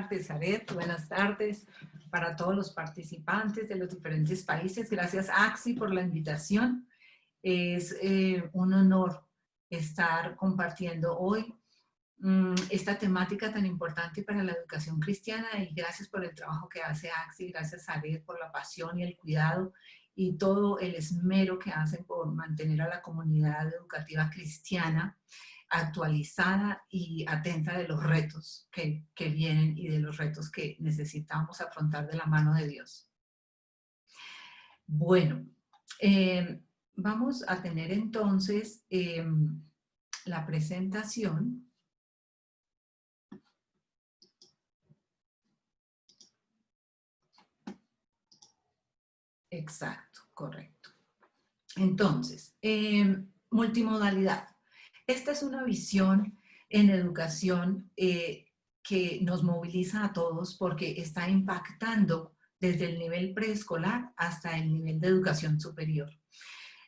tardes, Aret. Buenas tardes para todos los participantes de los diferentes países. Gracias, Axi, por la invitación. Es un honor estar compartiendo hoy esta temática tan importante para la educación cristiana, y gracias por el trabajo que hace Axi, gracias a Aret por la pasión y el cuidado y todo el esmero que hacen por mantener a la comunidad educativa cristiana actualizada y atenta de los retos que vienen y de los retos que necesitamos afrontar de la mano de Dios. Bueno, vamos a tener entonces la presentación. Exacto, correcto. Entonces, multimodalidad. Esta es una visión en educación que nos moviliza a todos porque está impactando desde el nivel preescolar hasta el nivel de educación superior.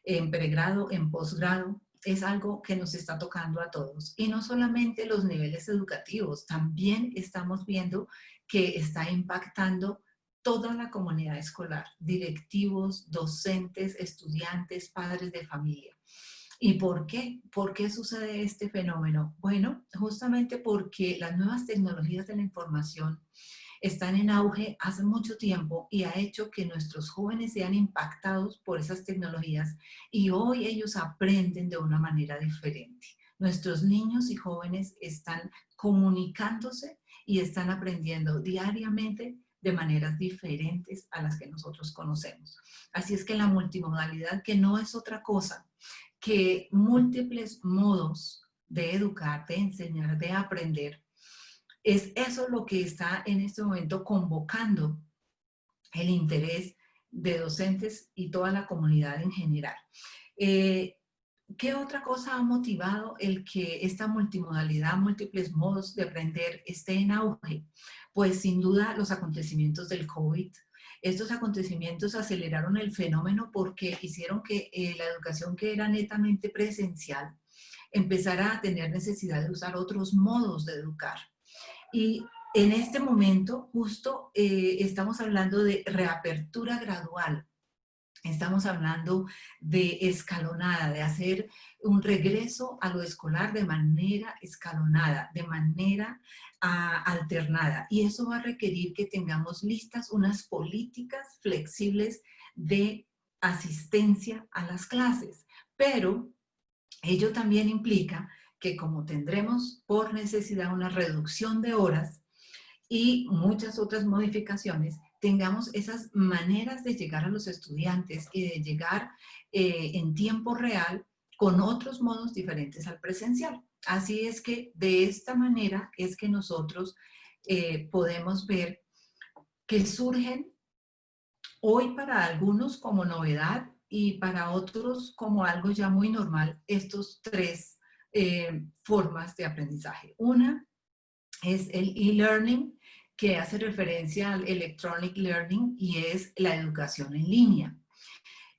En pregrado, en posgrado, es algo que nos está tocando a todos. Y no solamente los niveles educativos, también estamos viendo que está impactando toda la comunidad escolar, directivos, docentes, estudiantes, padres de familia. ¿Y por qué? ¿Por qué sucede este fenómeno? Bueno, justamente porque las nuevas tecnologías de la información están en auge hace mucho tiempo y ha hecho que nuestros jóvenes sean impactados por esas tecnologías y hoy ellos aprenden de una manera diferente. Nuestros niños y jóvenes están comunicándose y están aprendiendo diariamente de maneras diferentes a las que nosotros conocemos. Así es que la multimodalidad, que no es otra cosa que múltiples modos de educar, de enseñar, de aprender, es eso lo que está en este momento convocando el interés de docentes y toda la comunidad en general. ¿Qué otra cosa ha motivado el que esta multimodalidad, múltiples modos de aprender esté en auge? Pues sin duda los acontecimientos del COVID. Estos acontecimientos aceleraron el fenómeno porque hicieron que la educación que era netamente presencial empezara a tener necesidad de usar otros modos de educar. Y en este momento justo estamos hablando de reapertura gradual. Estamos hablando de escalonada, de hacer un regreso a lo escolar de manera escalonada, de manera alternada. Y eso va a requerir que tengamos listas unas políticas flexibles de asistencia a las clases. Pero ello también implica que como tendremos por necesidad una reducción de horas y muchas otras modificaciones, tengamos esas maneras de llegar a los estudiantes y de llegar en tiempo real con otros modos diferentes al presencial. Así es que de esta manera es que nosotros podemos ver que surgen hoy para algunos como novedad y para otros como algo ya muy normal estos tres formas de aprendizaje. Una es el e-learning, que hace referencia al electronic learning y es la educación en línea.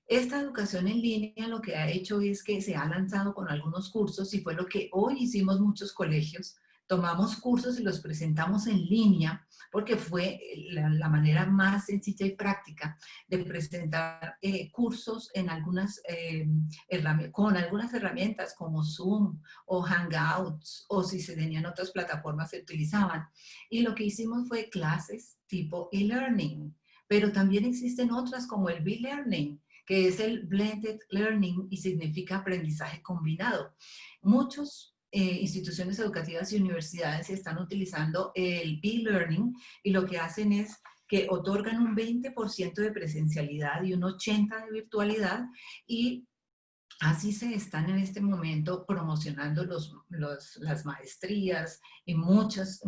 Esta educación en línea lo que ha hecho es que se ha lanzado con algunos cursos y fue lo que hoy hicimos muchos colegios. Tomamos cursos y los presentamos en línea porque fue la manera más sencilla y práctica de presentar cursos en con algunas herramientas como Zoom o Hangouts, o si se tenían otras plataformas se utilizaban. Y lo que hicimos fue clases tipo e-learning, pero también existen otras como el B-learning, que es el blended learning y significa aprendizaje combinado. Muchas instituciones educativas y universidades están utilizando el e-learning y lo que hacen es que otorgan un 20% de presencialidad y un 80% de virtualidad, y así se están en este momento promocionando las maestrías y muchos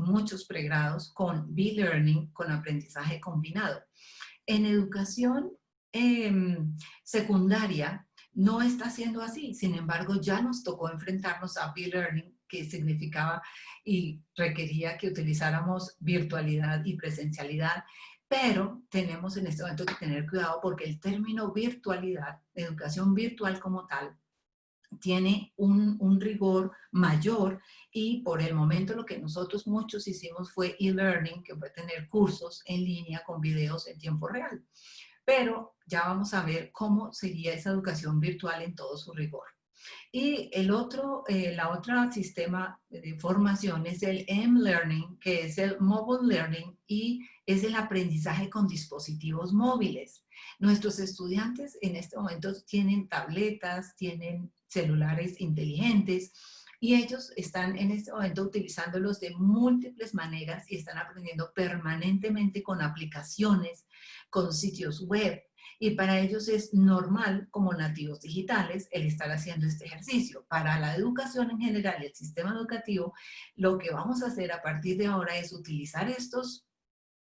pregrados con B-learning, con aprendizaje combinado. En educación secundaria no está siendo así. Sin embargo, ya nos tocó enfrentarnos a B-learning, que significaba y requería que utilizáramos virtualidad y presencialidad. Pero tenemos en este momento que tener cuidado porque el término virtualidad, educación virtual como tal, tiene un rigor mayor y por el momento lo que nosotros muchos hicimos fue e-learning, que fue tener cursos en línea con videos en tiempo real. Pero ya vamos a ver cómo sería esa educación virtual en todo su rigor. Y la otra sistema de formación es el M-Learning, que es el Mobile Learning y es el aprendizaje con dispositivos móviles. Nuestros estudiantes en este momento tienen tabletas, tienen celulares inteligentes y ellos están en este momento utilizándolos de múltiples maneras y están aprendiendo permanentemente con aplicaciones, con sitios web, y para ellos es normal, como nativos digitales, el estar haciendo este ejercicio. Para la educación en general y el sistema educativo, lo que vamos a hacer a partir de ahora es utilizar estos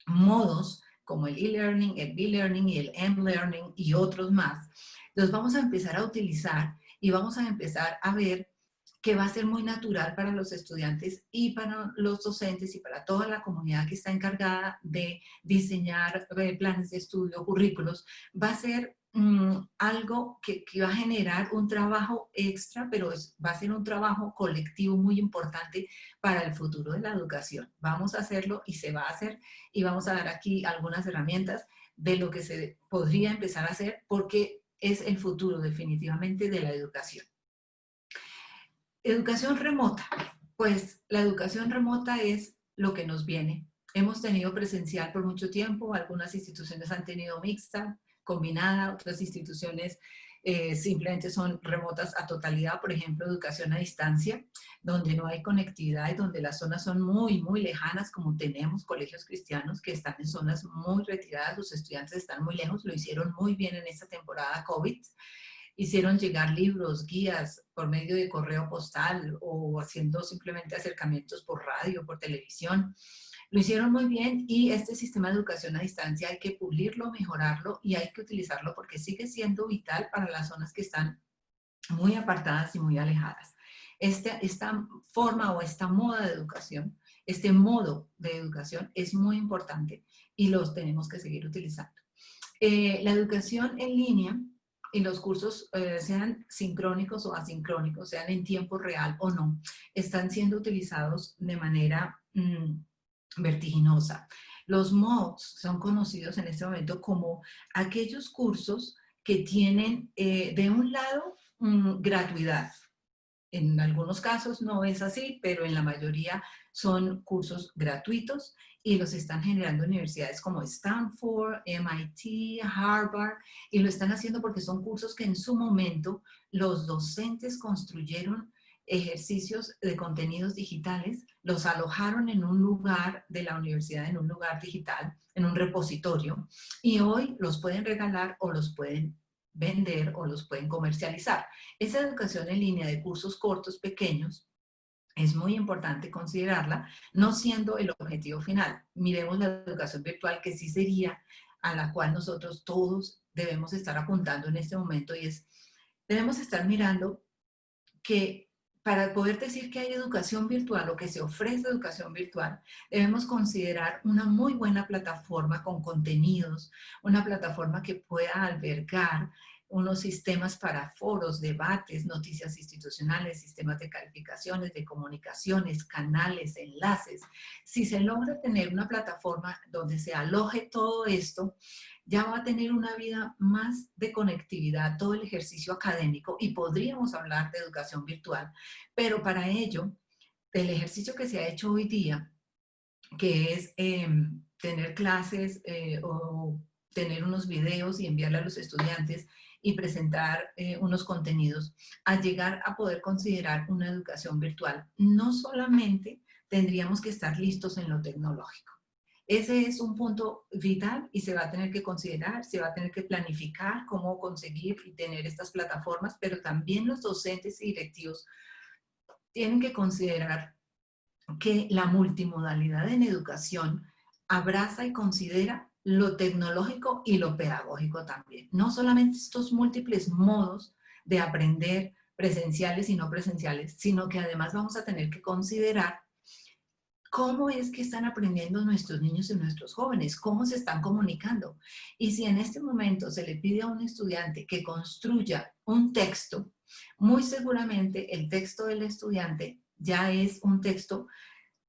modos, como el e-learning, el b-learning y el m-learning y otros más. Los vamos a empezar a utilizar y vamos a empezar a ver que va a ser muy natural para los estudiantes y para los docentes y para toda la comunidad que está encargada de diseñar planes de estudio, currículos. Va a ser algo que va a generar un trabajo extra, pero va a ser un trabajo colectivo muy importante para el futuro de la educación. Vamos a hacerlo y se va a hacer y vamos a dar aquí algunas herramientas de lo que se podría empezar a hacer porque es el futuro definitivamente de la educación. Educación remota. Pues la educación remota es lo que nos viene. Hemos tenido presencial por mucho tiempo, algunas instituciones han tenido mixta, combinada, otras instituciones simplemente son remotas a totalidad, por ejemplo, educación a distancia, donde no hay conectividad y donde las zonas son muy, muy lejanas, como tenemos colegios cristianos que están en zonas muy retiradas, los estudiantes están muy lejos, lo hicieron muy bien en esta temporada COVID. Hicieron llegar libros, guías por medio de correo postal o haciendo simplemente acercamientos por radio, por televisión. Lo hicieron muy bien y este sistema de educación a distancia hay que pulirlo, mejorarlo y hay que utilizarlo porque sigue siendo vital para las zonas que están muy apartadas y muy alejadas. Esta forma o esta moda de educación, este modo de educación es muy importante y los tenemos que seguir utilizando. La educación en línea y los cursos, sean sincrónicos o asincrónicos, sean en tiempo real o no, están siendo utilizados de manera vertiginosa. Los MOOCs son conocidos en este momento como aquellos cursos que tienen de un lado gratuidad. En algunos casos no es así, pero en la mayoría son cursos gratuitos y los están generando universidades como Stanford, MIT, Harvard, y lo están haciendo porque son cursos que en su momento los docentes construyeron ejercicios de contenidos digitales, los alojaron en un lugar de la universidad, en un lugar digital, en un repositorio, y hoy los pueden regalar o los pueden vender o los pueden comercializar. Esa educación en línea de cursos cortos, pequeños, es muy importante considerarla, no siendo el objetivo final. Miremos la educación virtual, que sí sería a la cual nosotros todos debemos estar apuntando en este momento, y es, debemos estar mirando que para poder decir que hay educación virtual o que se ofrece educación virtual, debemos considerar una muy buena plataforma con contenidos, una plataforma que pueda albergar unos sistemas para foros, debates, noticias institucionales, sistemas de calificaciones, de comunicaciones, canales, enlaces. Si se logra tener una plataforma donde se aloje todo esto, ya va a tener una vida más de conectividad, todo el ejercicio académico, y podríamos hablar de educación virtual, pero para ello, el ejercicio que se ha hecho hoy día, que es tener clases o tener unos videos y enviarle a los estudiantes y presentar unos contenidos, a llegar a poder considerar una educación virtual, no solamente tendríamos que estar listos en lo tecnológico. Ese es un punto vital y se va a tener que considerar, se va a tener que planificar cómo conseguir y tener estas plataformas, pero también los docentes y directivos tienen que considerar que la multimodalidad en educación abraza y considera lo tecnológico y lo pedagógico también. No solamente estos múltiples modos de aprender presenciales y no presenciales, sino que además vamos a tener que considerar ¿Cómo es que están aprendiendo nuestros niños y nuestros jóvenes? ¿Cómo se están comunicando? Y si en este momento se le pide a un estudiante que construya un texto, muy seguramente el texto del estudiante ya es un texto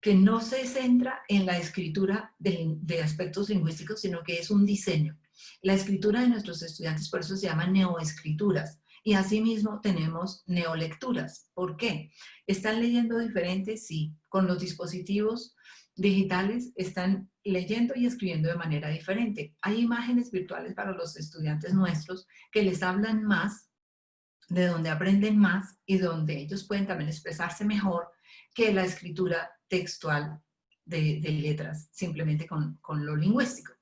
que no se centra en la escritura de aspectos lingüísticos, sino que es un diseño. La escritura de nuestros estudiantes, por eso se llaman neoescrituras. Y asimismo tenemos neolecturas. ¿Por qué? ¿Están leyendo diferente? Sí. Con los dispositivos digitales están leyendo y escribiendo de manera diferente. Hay imágenes virtuales para los estudiantes nuestros que les hablan más, de donde aprenden más y donde ellos pueden también expresarse mejor que la escritura textual de letras, simplemente con lo lingüístico.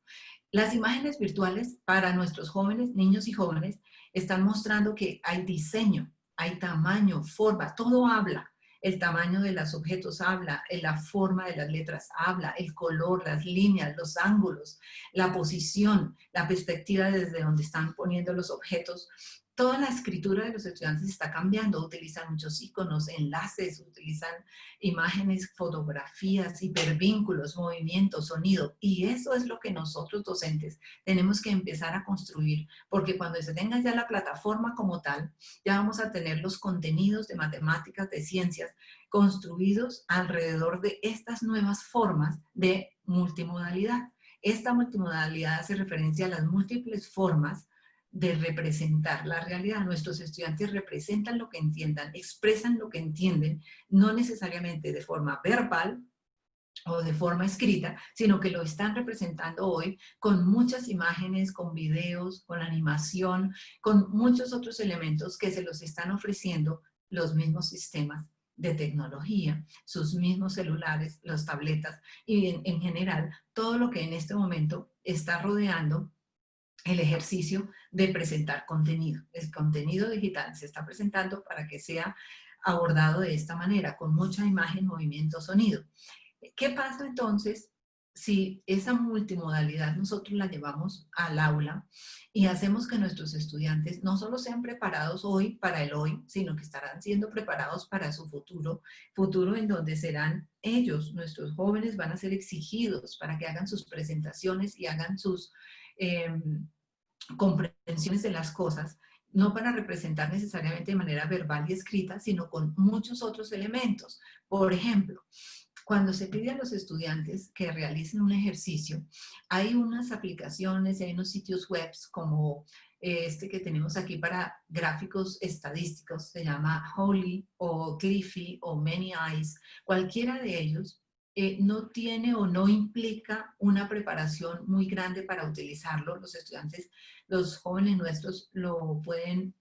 Las imágenes virtuales para nuestros jóvenes, niños y jóvenes, están mostrando que hay diseño, hay tamaño, forma, todo habla. El tamaño de los objetos habla, la forma de las letras habla, el color, las líneas, los ángulos, la posición, la perspectiva desde donde están poniendo los objetos. Toda la escritura de los estudiantes está cambiando, utilizan muchos iconos, enlaces, utilizan imágenes, fotografías, hipervínculos, movimiento, sonido, y eso es lo que nosotros docentes tenemos que empezar a construir, porque cuando se tenga ya la plataforma como tal, ya vamos a tener los contenidos de matemáticas, de ciencias, construidos alrededor de estas nuevas formas de multimodalidad. Esta multimodalidad hace referencia a las múltiples formas de representar la realidad. Nuestros estudiantes representan lo que entiendan, expresan lo que entienden, no necesariamente de forma verbal o de forma escrita, sino que lo están representando hoy con muchas imágenes, con videos, con animación, con muchos otros elementos que se los están ofreciendo los mismos sistemas de tecnología, sus mismos celulares, las tabletas y en general todo lo que en este momento está rodeando el ejercicio de presentar contenido. El contenido digital se está presentando para que sea abordado de esta manera, con mucha imagen, movimiento, sonido. ¿Qué pasa entonces si esa multimodalidad nosotros la llevamos al aula y hacemos que nuestros estudiantes no solo sean preparados hoy para el hoy, sino que estarán siendo preparados para su futuro, futuro en donde serán ellos, nuestros jóvenes, van a ser exigidos para que hagan sus presentaciones y hagan sus comprensiones de las cosas, no para representar necesariamente de manera verbal y escrita, sino con muchos otros elementos. Por ejemplo, cuando se pide a los estudiantes que realicen un ejercicio, hay unas aplicaciones, hay unos sitios web como este que tenemos aquí para gráficos estadísticos, se llama Holy o Cliffy o Many Eyes, cualquiera de ellos no tiene o no implica una preparación muy grande para utilizarlo. Los estudiantes, los jóvenes nuestros lo pueden,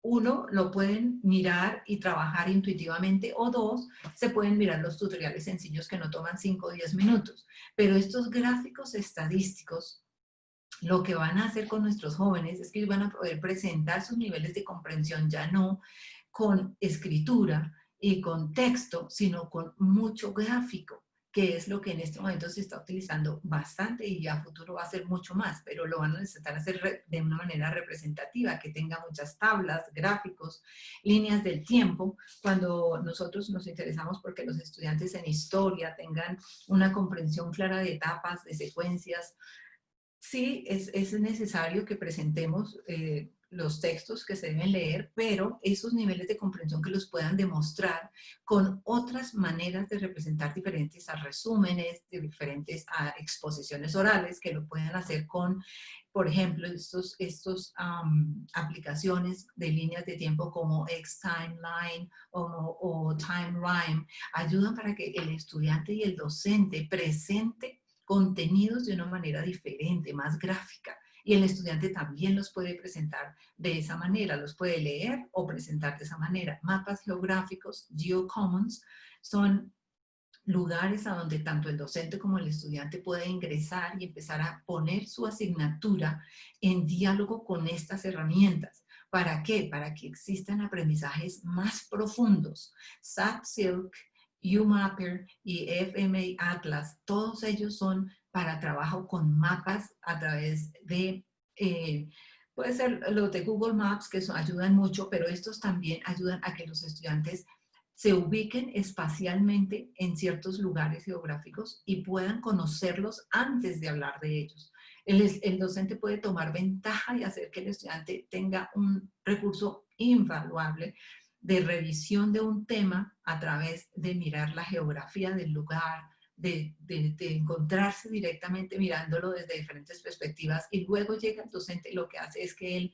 uno, lo pueden mirar y trabajar intuitivamente, o dos, se pueden mirar los tutoriales sencillos que no toman 5 o 10 minutos. Pero estos gráficos estadísticos, lo que van a hacer con nuestros jóvenes es que van a poder presentar sus niveles de comprensión ya no con escritura y con texto, sino con mucho gráfico, que es lo que en este momento se está utilizando bastante y a futuro va a ser mucho más, pero lo van a necesitar hacer de una manera representativa, que tenga muchas tablas, gráficos, líneas del tiempo. Cuando nosotros nos interesamos porque los estudiantes en historia tengan una comprensión clara de etapas, de secuencias, sí, es necesario que presentemos los textos que se deben leer, pero esos niveles de comprensión que los puedan demostrar con otras maneras de representar diferentes a resúmenes, de diferentes a exposiciones orales, que lo puedan hacer con, por ejemplo, estos aplicaciones de líneas de tiempo como X-Timeline o Time Rhyme, ayudan para que el estudiante y el docente presente contenidos de una manera diferente, más gráfica. Y el estudiante también los puede presentar de esa manera, los puede leer o presentar de esa manera. Mapas geográficos, GeoCommons, son lugares a donde tanto el docente como el estudiante puede ingresar y empezar a poner su asignatura en diálogo con estas herramientas. ¿Para qué? Para que existan aprendizajes más profundos. SAP-Silk, UMapper y FMA Atlas, todos ellos son para trabajo con mapas a través de, puede ser los de Google Maps, que ayudan mucho, pero estos también ayudan a que los estudiantes se ubiquen espacialmente en ciertos lugares geográficos y puedan conocerlos antes de hablar de ellos. El docente puede tomar ventaja y hacer que el estudiante tenga un recurso invaluable de revisión de un tema a través de mirar la geografía del lugar, de encontrarse directamente mirándolo desde diferentes perspectivas, y luego llega el docente y lo que hace es que él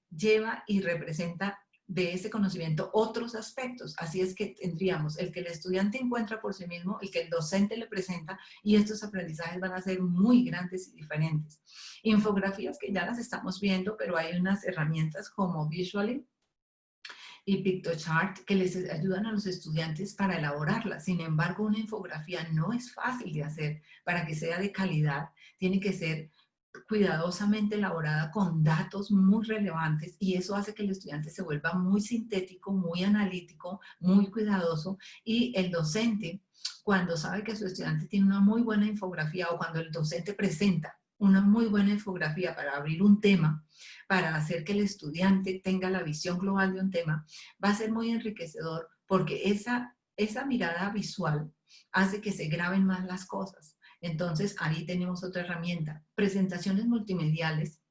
lleva y representa de ese conocimiento otros aspectos. Así es que tendríamos el que el estudiante encuentra por sí mismo, el que el docente le presenta, y estos aprendizajes van a ser muy grandes y diferentes. Infografías que ya las estamos viendo, pero hay unas herramientas como Visually y PictoChart que les ayudan a los estudiantes para elaborarla. Sin embargo, una infografía no es fácil de hacer. Para que sea de calidad, tiene que ser cuidadosamente elaborada con datos muy relevantes, y eso hace que el estudiante se vuelva muy sintético, muy analítico, muy cuidadoso, y el docente, cuando sabe que su estudiante tiene una muy buena infografía, o cuando el docente presenta una muy buena infografía para abrir un tema, para hacer que el estudiante tenga la visión global de un tema, va a ser muy enriquecedor, porque esa mirada visual hace que se graben más las cosas. Entonces, ahí tenemos otra herramienta. Presentaciones multimediales,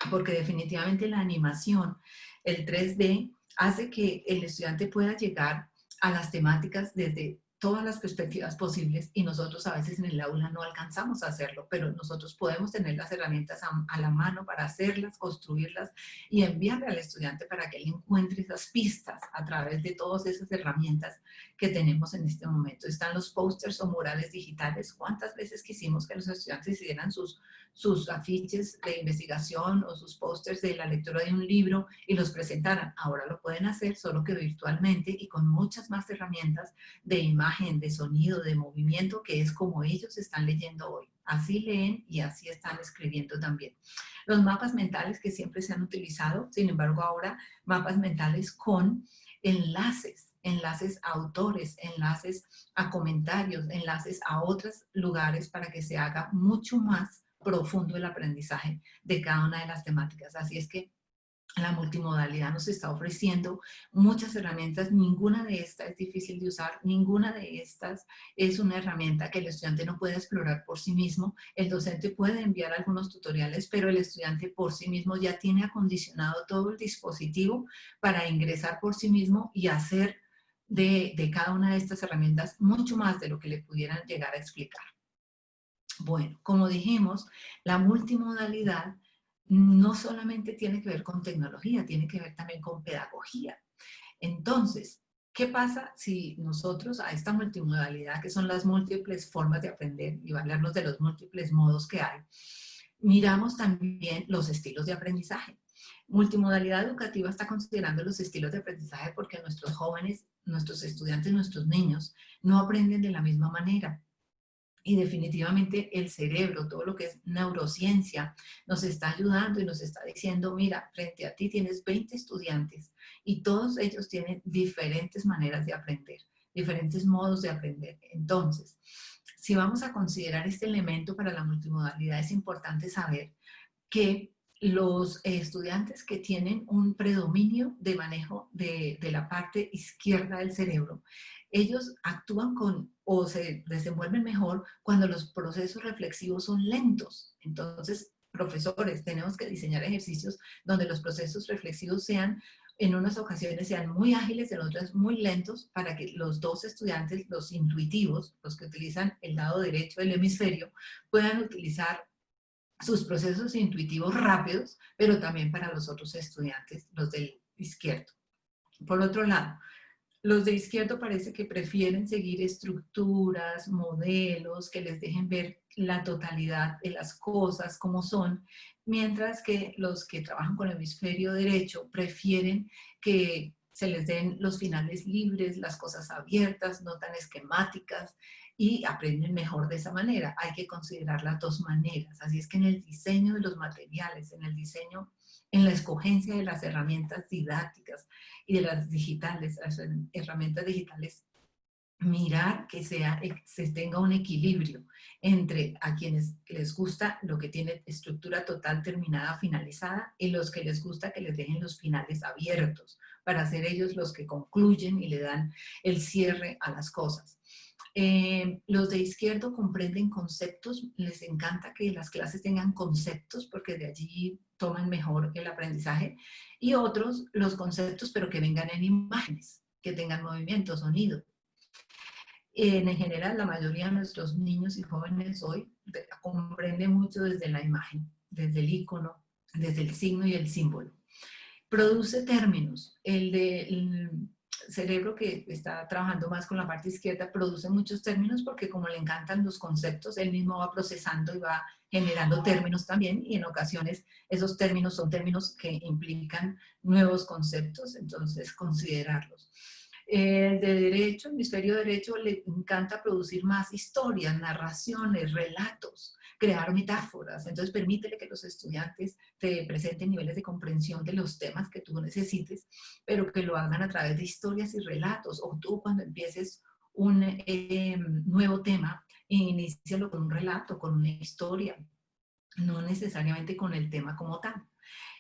porque definitivamente la animación, el 3D, hace que el estudiante pueda llegar a las temáticas desde todas las perspectivas posibles, y nosotros a veces en el aula no alcanzamos a hacerlo, pero nosotros podemos tener las herramientas a la mano para hacerlas, construirlas y enviarle al estudiante para que él encuentre esas pistas a través de todas esas herramientas que tenemos en este momento. Están los pósters o murales digitales. ¿Cuántas veces quisimos que los estudiantes hicieran sus afiches de investigación o sus pósters de la lectura de un libro y los presentaran? Ahora lo pueden hacer, solo que virtualmente y con muchas más herramientas de imagen, de sonido, de movimiento, que es como ellos están leyendo hoy. Así leen y así están escribiendo también. Los mapas mentales que siempre se han utilizado, sin embargo ahora mapas mentales con enlaces a autores, enlaces a comentarios, enlaces a otros lugares, para que se haga mucho más profundo el aprendizaje de cada una de las temáticas. Así es que la multimodalidad nos está ofreciendo muchas herramientas. Ninguna de estas es difícil de usar, ninguna de estas es una herramienta que el estudiante no puede explorar por sí mismo. El docente puede enviar algunos tutoriales, pero el estudiante por sí mismo ya tiene acondicionado todo el dispositivo para ingresar por sí mismo y hacer de cada una de estas herramientas mucho más de lo que le pudieran llegar a explicar. Bueno, como dijimos, la multimodalidad no solamente tiene que ver con tecnología, tiene que ver también con pedagogía. Entonces, ¿qué pasa si nosotros a esta multimodalidad, que son las múltiples formas de aprender, y hablarnos de los múltiples modos que hay, miramos también los estilos de aprendizaje? Multimodalidad educativa está considerando los estilos de aprendizaje porque nuestros jóvenes, nuestros estudiantes, nuestros niños no aprenden de la misma manera. Y definitivamente el cerebro, todo lo que es neurociencia, nos está ayudando y nos está diciendo, mira, frente a ti tienes 20 estudiantes y todos ellos tienen diferentes maneras de aprender, diferentes modos de aprender. Entonces, si vamos a considerar este elemento para la multimodalidad, es importante saber que los estudiantes que tienen un predominio de manejo de la parte izquierda del cerebro, ellos actúan o se desenvuelven mejor cuando los procesos reflexivos son lentos. Entonces, profesores, tenemos que diseñar ejercicios donde los procesos reflexivos sean, en unas ocasiones sean muy ágiles, en otras muy lentos, para que los dos estudiantes, los intuitivos, los que utilizan el lado derecho del hemisferio, puedan utilizar sus procesos intuitivos rápidos, pero también para los otros estudiantes, los del izquierdo. Por otro lado, los de izquierdo parece que prefieren seguir estructuras, modelos que les dejen ver la totalidad de las cosas como son, mientras que los que trabajan con el hemisferio derecho prefieren que se les den los finales libres, las cosas abiertas, no tan esquemáticas, y aprenden mejor de esa manera. Hay que considerar las dos maneras. Así es que en el diseño de los materiales, en el diseño, en la escogencia de las herramientas didácticas y de las digitales, las herramientas digitales, mirar que se tenga un equilibrio entre a quienes les gusta lo que tiene estructura total, terminada, finalizada, y los que les gusta que les dejen los finales abiertos, para ser ellos los que concluyen y le dan el cierre a las cosas. Los de izquierdo comprenden conceptos, les encanta que las clases tengan conceptos porque de allí toman mejor el aprendizaje, y otros los conceptos pero que vengan en imágenes, que tengan movimiento, sonido. En general, la mayoría de nuestros niños y jóvenes hoy comprenden mucho desde la imagen, desde el icono, desde el signo y el símbolo. Produce términos. El cerebro que está trabajando más con la parte izquierda produce muchos términos porque como le encantan los conceptos, él mismo va procesando y va generando términos también, y en ocasiones esos términos son términos que implican nuevos conceptos, entonces considerarlos. De derecho, hemisferio derecho, le encanta producir más historias, narraciones, relatos, crear metáforas. Entonces permítele que los estudiantes te presenten niveles de comprensión de los temas que tú necesites, pero que lo hagan a través de historias y relatos. O tú, cuando empieces un nuevo tema, inícialo con un relato, con una historia, no necesariamente con el tema como tal.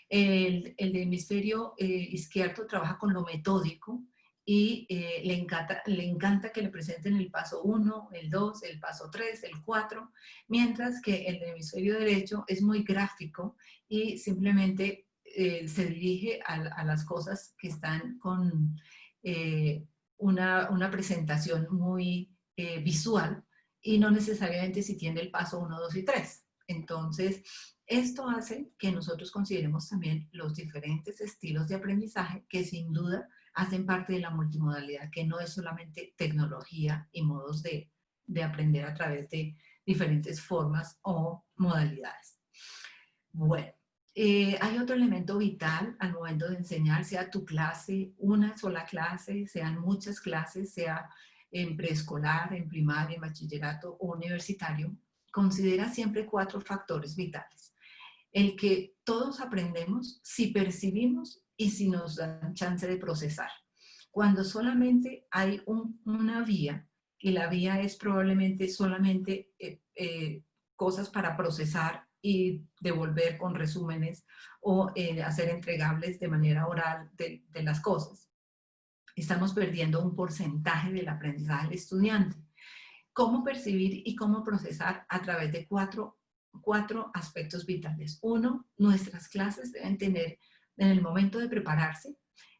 El de hemisferio izquierdo trabaja con lo metódico y le encanta que le presenten el paso 1, el 2, el paso 3, el 4, mientras que el de hemisferio derecho es muy gráfico y simplemente se dirige a las cosas que están con una presentación muy visual, y no necesariamente si tiene el paso 1, 2 y 3. Entonces, esto hace que nosotros consideremos también los diferentes estilos de aprendizaje que sin duda hacen parte de la multimodalidad, que no es solamente tecnología y modos de aprender a través de diferentes formas o modalidades. Bueno, hay otro elemento vital al momento de enseñar, sea tu clase, una sola clase, sean muchas clases, sea en preescolar, en primaria, en bachillerato o universitario. Considera siempre 4 factores vitales. El que todos aprendemos si percibimos y si nos dan chance de procesar. Cuando solamente hay una vía, y la vía es probablemente solamente cosas para procesar y devolver con resúmenes o hacer entregables de manera oral de las cosas, estamos perdiendo un porcentaje del aprendizaje del estudiante. ¿Cómo percibir y cómo procesar? A través de cuatro aspectos vitales. Uno, nuestras clases deben tener, en el momento de prepararse,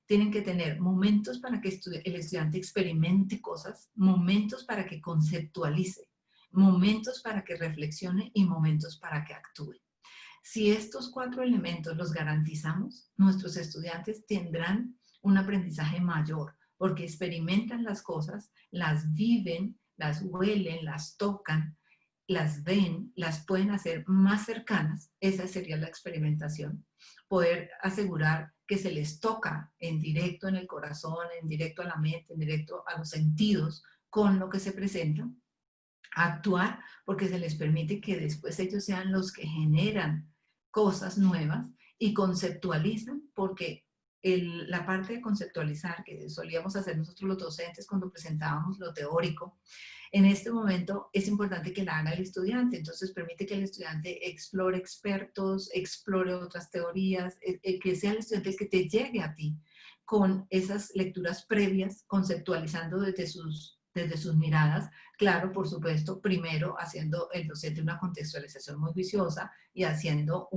tienen que tener momentos para que el estudiante experimente cosas, momentos para que conceptualice, momentos para que reflexione y momentos para que actúe. Si estos 4 elementos los garantizamos, nuestros estudiantes tendrán un aprendizaje mayor, porque experimentan las cosas, las viven, las huelen, las tocan, las ven, las pueden hacer más cercanas. Esa sería la experimentación. Poder asegurar que se les toca en directo en el corazón, en directo a la mente, en directo a los sentidos, con lo que se presenta. Actuar, porque se les permite que después ellos sean los que generan cosas nuevas, y conceptualizan, porque la parte de conceptualizar que solíamos hacer nosotros los docentes cuando presentábamos lo teórico, en este momento es importante que la haga el estudiante. Entonces permite que el estudiante explore expertos, explore otras teorías, que sea el estudiante el que te llegue a ti con esas lecturas previas, conceptualizando desde sus miradas. Claro, por supuesto, primero haciendo el docente una contextualización muy juiciosa y haciendo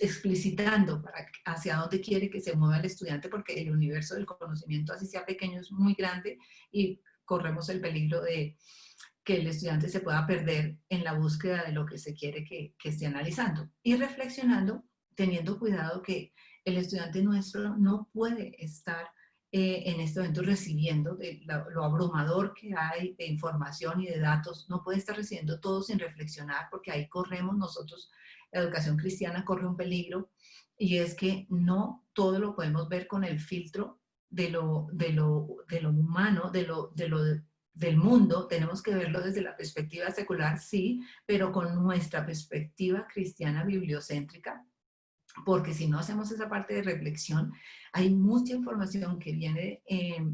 explicitando hacia dónde quiere que se mueva el estudiante, porque el universo del conocimiento, así sea pequeño, es muy grande y corremos el peligro de que el estudiante se pueda perder en la búsqueda de lo que se quiere que esté analizando. Y reflexionando, teniendo cuidado que el estudiante nuestro no puede estar en este momento recibiendo lo abrumador que hay de información y de datos, no puede estar recibiendo todo sin reflexionar, porque ahí corremos nosotros, la educación cristiana corre un peligro, y es que no todo lo podemos ver con el filtro de lo humano, del mundo. Tenemos que verlo desde la perspectiva secular, sí, pero con nuestra perspectiva cristiana bibliocéntrica, porque si no hacemos esa parte de reflexión, hay mucha información que viene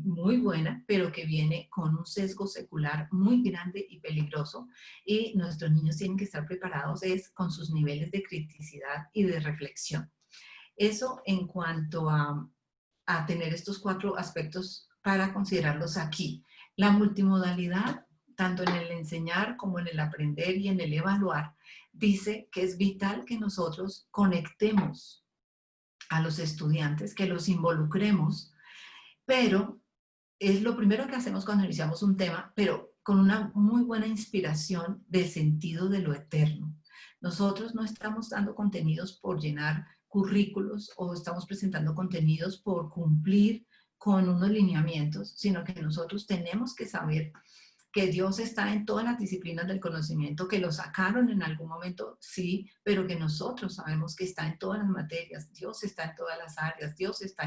muy buena, pero que viene con un sesgo secular muy grande y peligroso, y nuestros niños tienen que estar preparados con sus niveles de criticidad y de reflexión. Eso en cuanto a tener estos 4 aspectos para considerarlos aquí. La multimodalidad, tanto en el enseñar como en el aprender y en el evaluar, dice que es vital que nosotros conectemos a los estudiantes, que los involucremos, pero es lo primero que hacemos cuando iniciamos un tema, pero con una muy buena inspiración del sentido de lo eterno. Nosotros no estamos dando contenidos por llenar currículos o estamos presentando contenidos por cumplir con unos lineamientos, sino que nosotros tenemos que saber que Dios está en todas las disciplinas del conocimiento, que lo sacaron en algún momento, sí, pero que nosotros sabemos que está en todas las materias, Dios está en todas las áreas, Dios está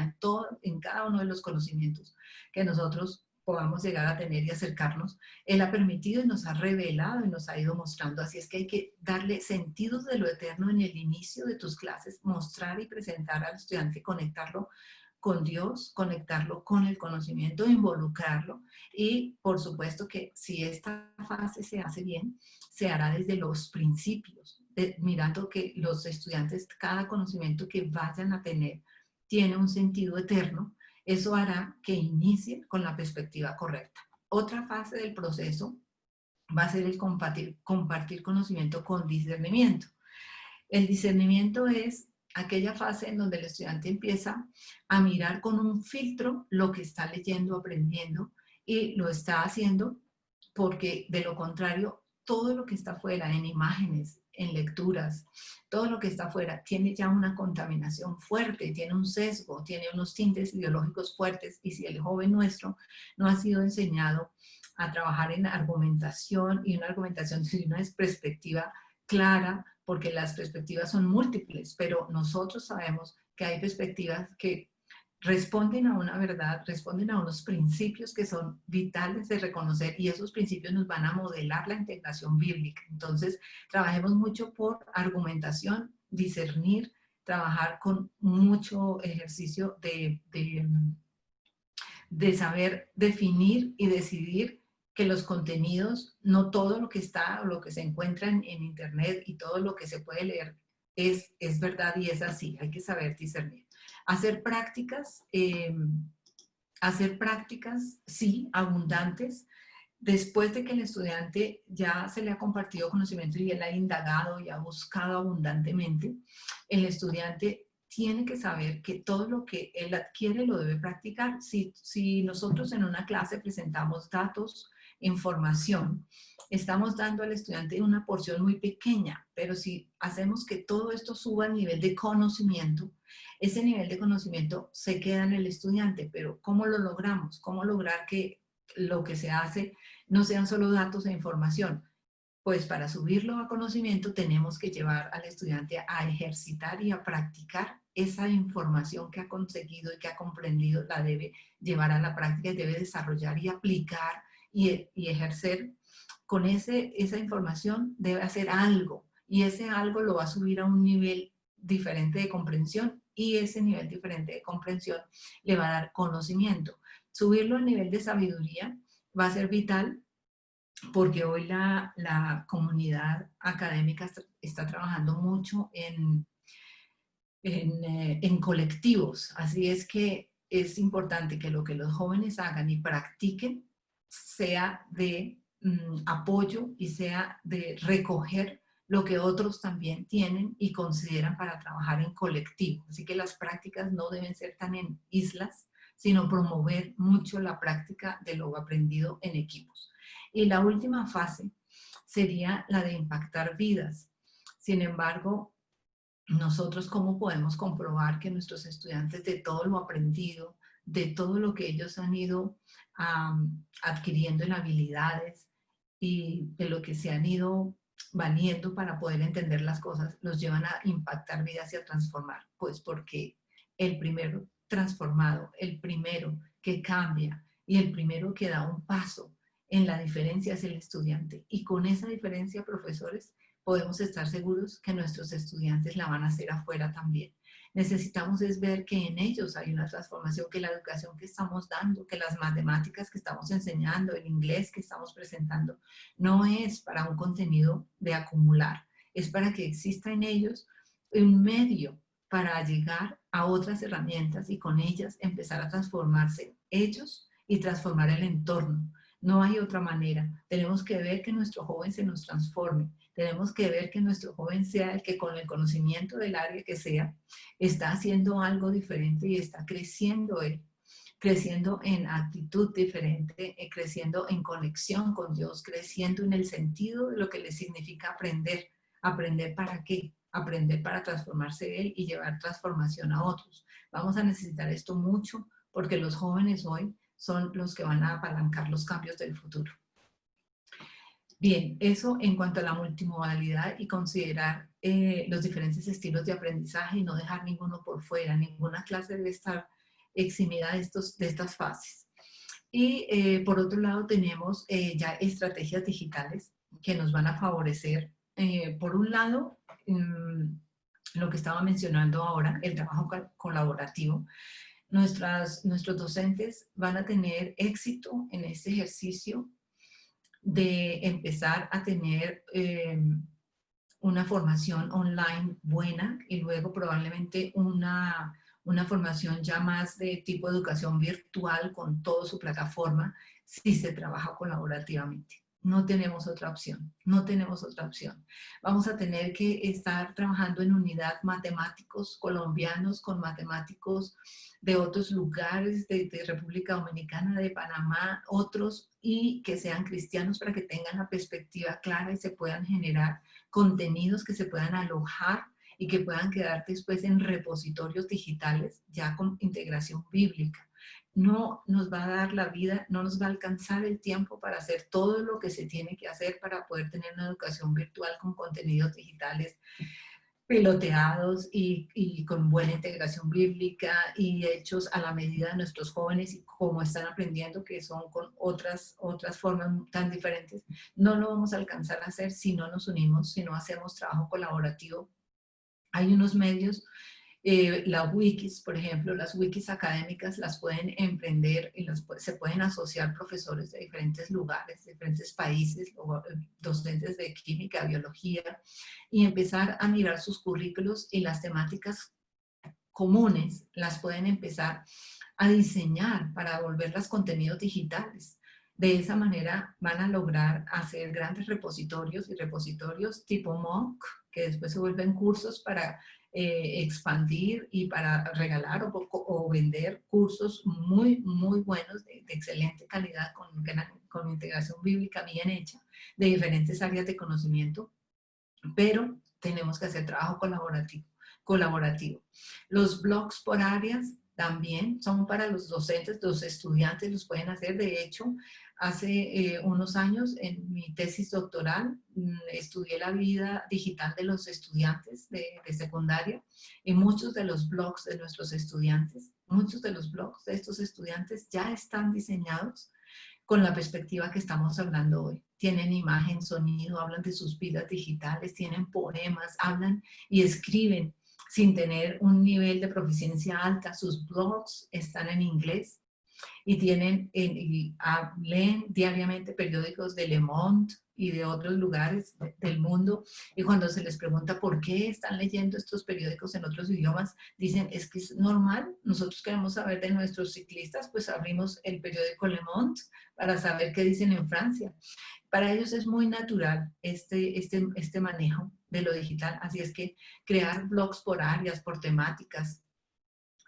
en cada uno de los conocimientos que nosotros podamos llegar a tener y acercarnos. Él ha permitido y nos ha revelado y nos ha ido mostrando, así es que hay que darle sentidos de lo eterno en el inicio de tus clases, mostrar y presentar al estudiante, conectarlo con Dios, conectarlo con el conocimiento, involucrarlo, y por supuesto que si esta fase se hace bien, se hará desde los principios, mirando que los estudiantes, cada conocimiento que vayan a tener tiene un sentido eterno. Eso hará que inicien con la perspectiva correcta. Otra fase del proceso va a ser el compartir conocimiento con discernimiento. El discernimiento es aquella fase en donde el estudiante empieza a mirar con un filtro lo que está leyendo, aprendiendo, y lo está haciendo porque de lo contrario, todo lo que está afuera en imágenes, en lecturas, todo lo que está afuera tiene ya una contaminación fuerte, tiene un sesgo, tiene unos tintes ideológicos fuertes, y si el joven nuestro no ha sido enseñado a trabajar en argumentación, y una argumentación desde una perspectiva clara, porque las perspectivas son múltiples, pero nosotros sabemos que hay perspectivas que responden a una verdad, responden a unos principios que son vitales de reconocer, y esos principios nos van a modelar la integración bíblica. Entonces, trabajemos mucho por argumentación, discernir, trabajar con mucho ejercicio de saber definir y decidir que los contenidos, no todo lo que está o lo que se encuentra en Internet y todo lo que se puede leer es verdad y es así. Hay que saber discernir. Hacer prácticas, sí, abundantes. Después de que el estudiante ya se le ha compartido conocimiento y él ha indagado y ha buscado abundantemente, el estudiante tiene que saber que todo lo que él adquiere lo debe practicar. Si nosotros en una clase presentamos datos, información, estamos dando al estudiante una porción muy pequeña, pero si hacemos que todo esto suba a nivel de conocimiento, ese nivel de conocimiento se queda en el estudiante. Pero ¿cómo lo logramos? ¿Cómo lograr que lo que se hace no sean solo datos e información? Pues para subirlo a conocimiento tenemos que llevar al estudiante a ejercitar y a practicar esa información que ha conseguido y que ha comprendido. La debe llevar a la práctica y debe desarrollar y aplicar y ejercer con esa información. Debe hacer algo, y ese algo lo va a subir a un nivel diferente de comprensión, y ese nivel diferente de comprensión le va a dar conocimiento. Subirlo a nivel de sabiduría va a ser vital, porque hoy la comunidad académica está trabajando mucho en colectivos. Así es que es importante que lo que los jóvenes hagan y practiquen sea de apoyo y sea de recoger lo que otros también tienen y consideran para trabajar en colectivo. Así que las prácticas no deben ser tan en islas, sino promover mucho la práctica de lo aprendido en equipos. Y la última fase sería la de impactar vidas. Sin embargo, nosotros, ¿cómo podemos comprobar que nuestros estudiantes, de todo lo aprendido, de todo lo que ellos han ido adquiriendo en habilidades y de lo que se han ido valiendo para poder entender las cosas, los llevan a impactar vidas y a transformar? Pues porque el primero transformado, el primero que cambia y el primero que da un paso en la diferencia es el estudiante. Y con esa diferencia, profesores, podemos estar seguros que nuestros estudiantes la van a hacer afuera también. Necesitamos es ver que en ellos hay una transformación, que la educación que estamos dando, que las matemáticas que estamos enseñando, el inglés que estamos presentando, no es para un contenido de acumular, es para que exista en ellos un medio para llegar a otras herramientas y con ellas empezar a transformarse ellos y transformar el entorno. No hay otra manera. Tenemos que ver que nuestro joven se nos transforme. Tenemos que ver que nuestro joven sea el que con el conocimiento del área que sea, está haciendo algo diferente y está creciendo él, creciendo en actitud diferente, creciendo en conexión con Dios, creciendo en el sentido de lo que le significa aprender. ¿Aprender para qué? Aprender para transformarse él y llevar transformación a otros. Vamos a necesitar esto mucho porque los jóvenes hoy son los que van a apalancar los cambios del futuro. Bien, eso en cuanto a la multimodalidad y considerar los diferentes estilos de aprendizaje y no dejar ninguno por fuera, ninguna clase debe estar eximida de estas fases. Y por otro lado tenemos ya estrategias digitales que nos van a favorecer, por un lado, lo que estaba mencionando ahora, el trabajo colaborativo. Nuestros docentes van a tener éxito en este ejercicio de empezar a tener una formación online buena y luego probablemente una formación ya más de tipo educación virtual con toda su plataforma si se trabaja colaborativamente. No tenemos otra opción, no tenemos otra opción. Vamos a tener que estar trabajando en unidad matemáticos colombianos con matemáticos de otros lugares, de República Dominicana, de Panamá, otros, y que sean cristianos para que tengan la perspectiva clara y se puedan generar contenidos que se puedan alojar y que puedan quedar después en repositorios digitales ya con integración bíblica. No nos va a dar la vida, no nos va a alcanzar el tiempo para hacer todo lo que se tiene que hacer para poder tener una educación virtual con contenidos digitales piloteados y con buena integración bíblica y hechos a la medida de nuestros jóvenes y cómo están aprendiendo, que son con otras formas tan diferentes. No lo vamos a alcanzar a hacer si no nos unimos, si no hacemos trabajo colaborativo. Hay unos medios, las wikis, por ejemplo, las wikis académicas las pueden emprender y se pueden asociar profesores de diferentes lugares, de diferentes países, o docentes de química, biología, y empezar a mirar sus currículos y las temáticas comunes las pueden empezar a diseñar para volverlas contenidos digitales. De esa manera van a lograr hacer grandes repositorios y repositorios tipo MOOC, que después se vuelven cursos para expandir y para regalar o vender cursos muy, muy buenos, de excelente calidad, con integración bíblica bien hecha, de diferentes áreas de conocimiento, pero tenemos que hacer trabajo colaborativo. Los blogs por áreas también son para los docentes, los estudiantes los pueden hacer. De hecho, hace unos años en mi tesis doctoral estudié la vida digital de los estudiantes de secundaria y muchos de los blogs de nuestros estudiantes, muchos de los blogs de estos estudiantes ya están diseñados con la perspectiva que estamos hablando hoy. Tienen imagen, sonido, hablan de sus vidas digitales, tienen poemas, hablan y escriben sin tener un nivel de proficiencia alta. Sus blogs están en inglés y leen diariamente periódicos de Le Monde y de otros lugares del mundo, y cuando se les pregunta por qué están leyendo estos periódicos en otros idiomas, dicen, es que es normal, nosotros queremos saber de nuestros ciclistas, pues abrimos el periódico Le Monde para saber qué dicen en Francia. Para ellos es muy natural este manejo de lo digital, así es que crear blogs por áreas, por temáticas,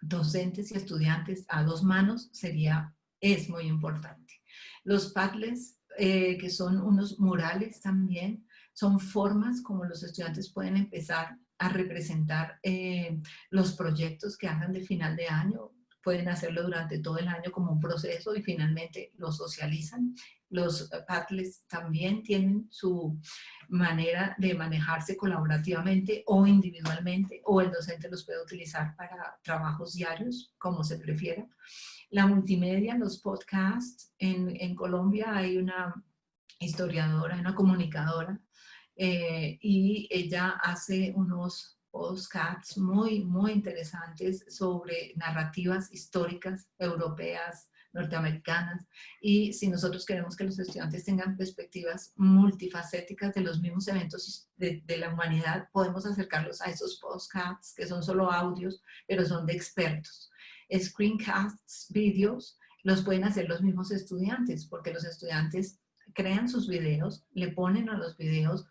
docentes y estudiantes a dos manos es muy importante. Los Padlets, que son unos murales también, son formas como los estudiantes pueden empezar a representar los proyectos que hagan de final de año. Pueden hacerlo durante todo el año como un proceso y finalmente lo socializan. Los Padlets también tienen su manera de manejarse colaborativamente o individualmente, o el docente los puede utilizar para trabajos diarios, como se prefiera. La multimedia, los podcasts, en Colombia hay una historiadora, una comunicadora, y ella hace unos podcasts muy, muy interesantes sobre narrativas históricas europeas, norteamericanas, y si nosotros queremos que los estudiantes tengan perspectivas multifacéticas de los mismos eventos de la humanidad, podemos acercarlos a esos podcasts que son solo audios, pero son de expertos. Screencasts, vídeos, los pueden hacer los mismos estudiantes, porque los estudiantes crean sus videos, le ponen a los videos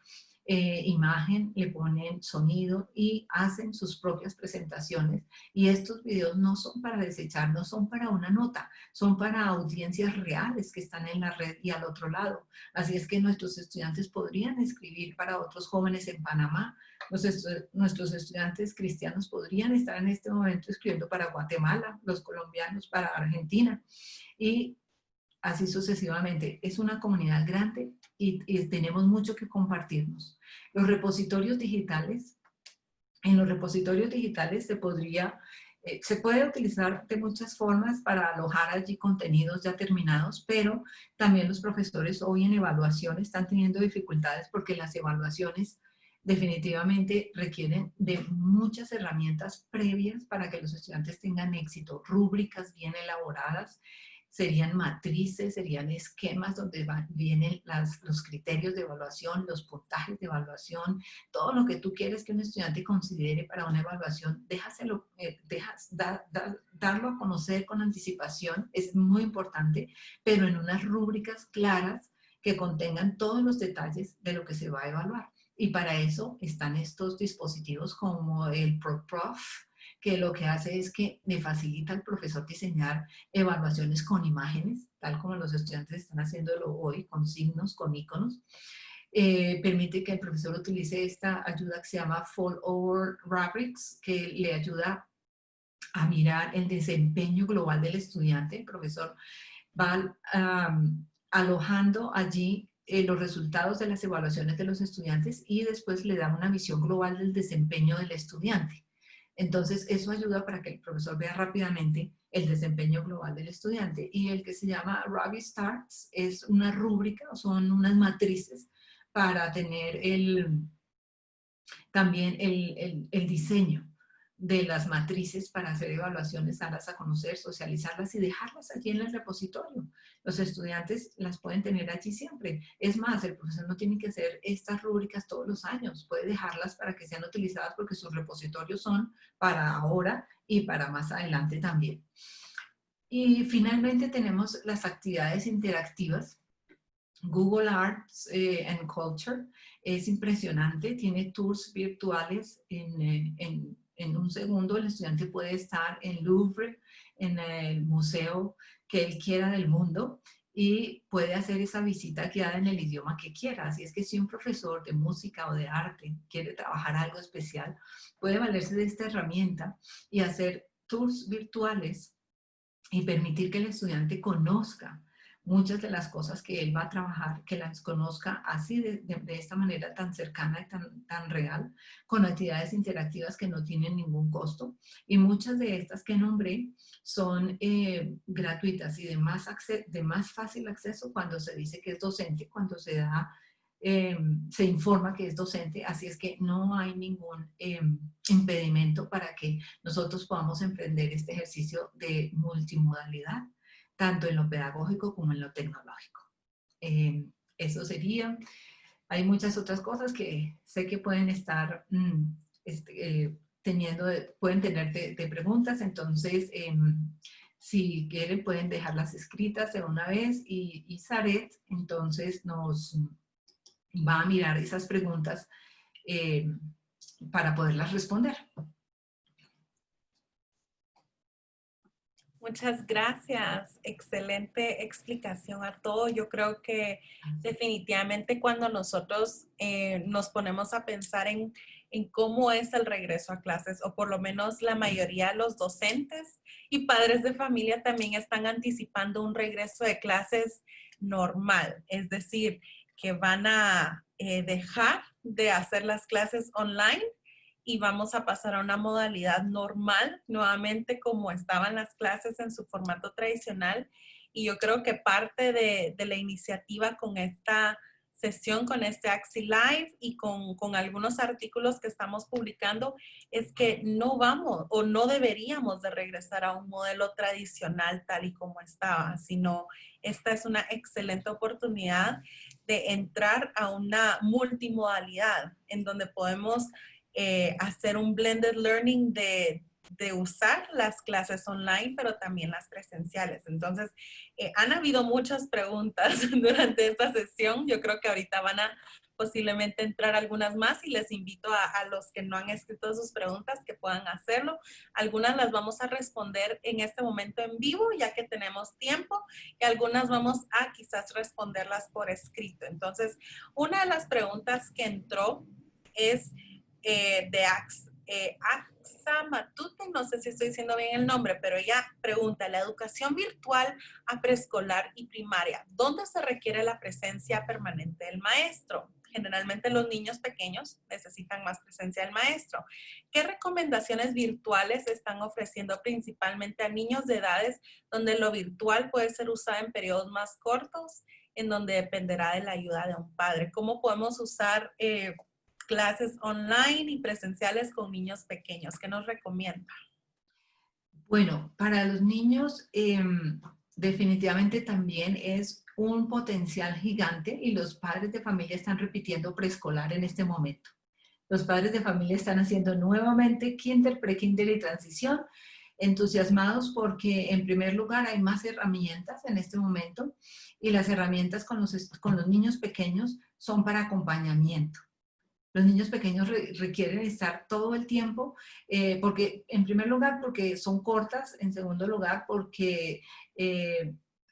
imagen, le ponen sonido y hacen sus propias presentaciones. Y estos videos no son para desechar, no son para una nota, son para audiencias reales que están en la red y al otro lado. Así es que nuestros estudiantes podrían escribir para otros jóvenes en Panamá. Nuestros estudiantes cristianos podrían estar en este momento escribiendo para Guatemala, los colombianos para Argentina. Y así sucesivamente. Es una comunidad grande y tenemos mucho que compartirnos. Los repositorios digitales, en los repositorios digitales se puede utilizar de muchas formas para alojar allí contenidos ya terminados, pero también los profesores hoy en evaluación están teniendo dificultades porque las evaluaciones definitivamente requieren de muchas herramientas previas para que los estudiantes tengan éxito, rúbricas bien elaboradas, serían matrices, serían esquemas donde vienen los criterios de evaluación, los puntajes de evaluación, todo lo que tú quieres que un estudiante considere para una evaluación, darlo a conocer con anticipación, es muy importante, pero en unas rúbricas claras que contengan todos los detalles de lo que se va a evaluar. Y para eso están estos dispositivos como el ProProf, que lo que hace es que le facilita al profesor diseñar evaluaciones con imágenes, tal como los estudiantes están haciéndolo hoy, con signos, con iconos. Permite que el profesor utilice esta ayuda que se llama Follower Rubrics, que le ayuda a mirar el desempeño global del estudiante. El profesor va alojando allí los resultados de las evaluaciones de los estudiantes y después le da una visión global del desempeño del estudiante. Entonces, eso ayuda para que el profesor vea rápidamente el desempeño global del estudiante. Y el que se llama Ravi Starts es una rúbrica, son unas matrices para tener también el diseño de las matrices para hacer evaluaciones, darlas a conocer, socializarlas y dejarlas allí en el repositorio. Los estudiantes las pueden tener allí siempre. Es más, el profesor no tiene que hacer estas rúbricas todos los años, puede dejarlas para que sean utilizadas porque sus repositorios son para ahora y para más adelante también. Y finalmente tenemos las actividades interactivas. Google Arts and Culture es impresionante, tiene tours virtuales en un segundo. El estudiante puede estar en Louvre, en el museo que él quiera del mundo y puede hacer esa visita guiada en el idioma que quiera. Así es que si un profesor de música o de arte quiere trabajar algo especial, puede valerse de esta herramienta y hacer tours virtuales y permitir que el estudiante conozca muchas de las cosas que él va a trabajar, que las conozca así de esta manera tan cercana y tan real, con actividades interactivas que no tienen ningún costo. Y muchas de estas que nombré son gratuitas y de más fácil acceso cuando se dice que es docente, cuando se informa que es docente, así es que no hay ningún impedimento para que nosotros podamos emprender este ejercicio de multimodalidad, tanto en lo pedagógico como en lo tecnológico. Eso sería. Hay muchas otras cosas que sé que pueden estar pueden tener de preguntas, entonces si quieren pueden dejarlas escritas de una vez y Saret entonces nos va a mirar esas preguntas para poderlas responder. Muchas gracias. Excelente explicación a todo. Yo creo que definitivamente cuando nosotros nos ponemos a pensar en cómo es el regreso a clases, o por lo menos la mayoría de los docentes y padres de familia también están anticipando un regreso de clases normal, es decir, que van a dejar de hacer las clases online y vamos a pasar a una modalidad normal, nuevamente como estaban las clases en su formato tradicional. Y yo creo que parte de la iniciativa con esta sesión con este Axi Live y con algunos artículos que estamos publicando es que no vamos o no deberíamos de regresar a un modelo tradicional tal y como estaba, sino esta es una excelente oportunidad de entrar a una multimodalidad en donde podemos hacer un blended learning de usar las clases online, pero también las presenciales. Entonces, han habido muchas preguntas durante esta sesión. Yo creo que ahorita van a posiblemente entrar algunas más y les invito a los que no han escrito sus preguntas que puedan hacerlo. Algunas las vamos a responder en este momento en vivo, ya que tenemos tiempo, y algunas vamos a quizás responderlas por escrito. Entonces, una de las preguntas que entró es de Axa Matute, no sé si estoy diciendo bien el nombre, pero ella pregunta, la educación virtual a preescolar y primaria, ¿dónde se requiere la presencia permanente del maestro? Generalmente los niños pequeños necesitan más presencia del maestro. ¿Qué recomendaciones virtuales están ofreciendo principalmente a niños de edades donde lo virtual puede ser usado en periodos más cortos, en donde dependerá de la ayuda de un padre? ¿Cómo podemos usar clases online y presenciales con niños pequeños? ¿Qué nos recomienda? Bueno, para los niños definitivamente también es un potencial gigante y los padres de familia están repitiendo preescolar en este momento. Los padres de familia están haciendo nuevamente kinder, pre-kinder y transición, entusiasmados porque en primer lugar hay más herramientas en este momento y las herramientas con los niños pequeños son para acompañamiento. Los niños pequeños requieren estar todo el tiempo, porque en primer lugar porque son cortas, en segundo lugar porque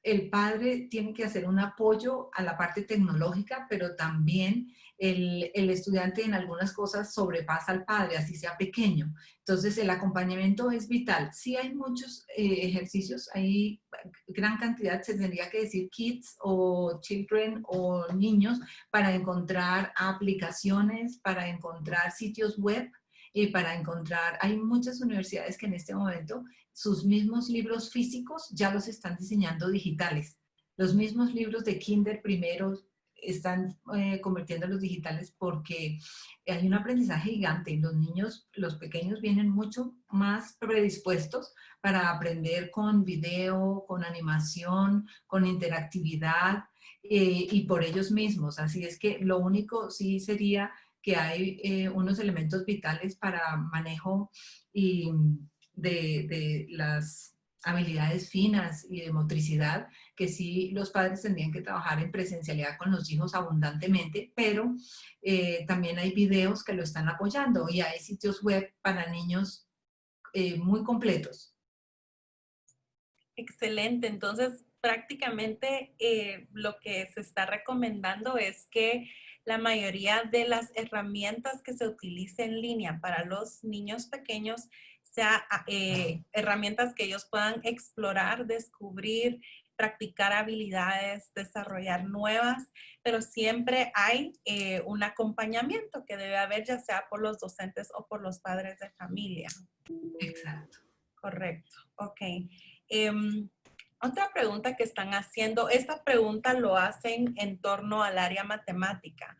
el padre tiene que hacer un apoyo a la parte tecnológica, pero también el estudiante en algunas cosas sobrepasa al padre, así sea pequeño. Entonces el acompañamiento es vital. Sí hay muchos ejercicios, hay gran cantidad, se tendría que decir kids o children o niños, para encontrar aplicaciones, para encontrar sitios web y para encontrar, hay muchas universidades que en este momento sus mismos libros físicos ya los están diseñando digitales. Los mismos libros de kinder primeros están convirtiéndolos digitales porque hay un aprendizaje gigante. Los niños, los pequeños vienen mucho más predispuestos para aprender con video, con animación, con interactividad, y por ellos mismos. Así es que lo único sí sería que hay unos elementos vitales para manejo y de las habilidades finas y de motricidad, que sí los padres tendrían que trabajar en presencialidad con los hijos abundantemente, pero también hay videos que lo están apoyando y hay sitios web para niños muy completos. Excelente. Entonces, prácticamente lo que se está recomendando es que la mayoría de las herramientas que se utilicen en línea para los niños pequeños sea herramientas que ellos puedan explorar, descubrir, practicar habilidades, desarrollar nuevas, pero siempre hay un acompañamiento que debe haber, ya sea por los docentes o por los padres de familia. Exacto. Correcto, ok. Otra pregunta que están haciendo, esta pregunta lo hacen en torno al área matemática.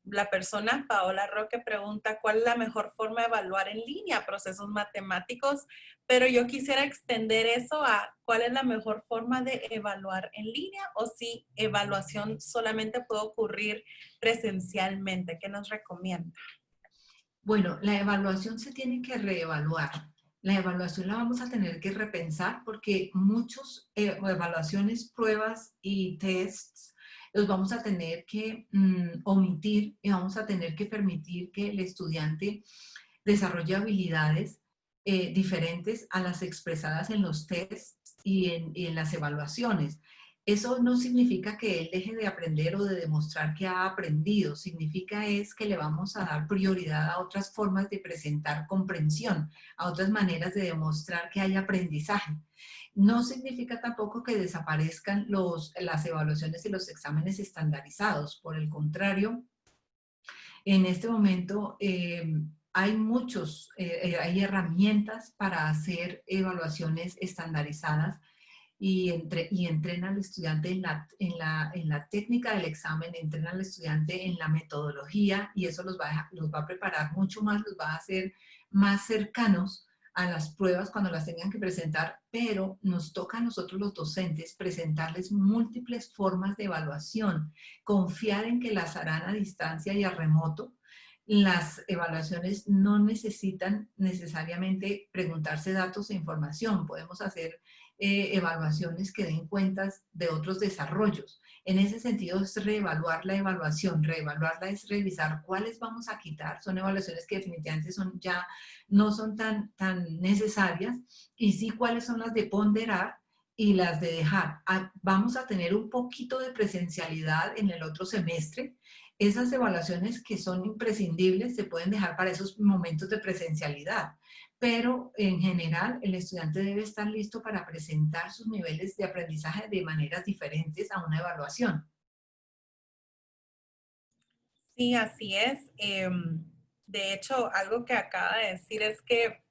La persona, Paola Roque, pregunta cuál es la mejor forma de evaluar en línea procesos matemáticos, pero yo quisiera extender eso a cuál es la mejor forma de evaluar en línea o si evaluación solamente puede ocurrir presencialmente. ¿Qué nos recomienda? Bueno, la evaluación se tiene que reevaluar. La evaluación la vamos a tener que repensar porque muchos evaluaciones, pruebas y tests los vamos a tener que omitir y vamos a tener que permitir que el estudiante desarrolle habilidades diferentes a las expresadas en los tests y en las evaluaciones. Eso no significa que él deje de aprender o de demostrar que ha aprendido, significa es que le vamos a dar prioridad a otras formas de presentar comprensión, a otras maneras de demostrar que hay aprendizaje. No significa tampoco que desaparezcan las evaluaciones y los exámenes estandarizados, por el contrario, en este momento hay herramientas para hacer evaluaciones estandarizadas y entrena al estudiante en la técnica del examen, entrena al estudiante en la metodología y eso los va a preparar mucho más, los va a hacer más cercanos a las pruebas cuando las tengan que presentar, pero nos toca a nosotros los docentes presentarles múltiples formas de evaluación, confiar en que las harán a distancia y a remoto. Las evaluaciones no necesitan necesariamente preguntarse datos e información, podemos hacer evaluaciones que den cuentas de otros desarrollos. En ese sentido es reevaluar la evaluación, reevaluarla es revisar cuáles vamos a quitar, son evaluaciones que definitivamente ya no son tan necesarias y sí cuáles son las de ponderar y las de dejar. Vamos a tener un poquito de presencialidad en el otro semestre. Esas evaluaciones que son imprescindibles se pueden dejar para esos momentos de presencialidad, pero en general el estudiante debe estar listo para presentar sus niveles de aprendizaje de maneras diferentes a una evaluación. Sí, así es. De hecho, algo que acaba de decir es que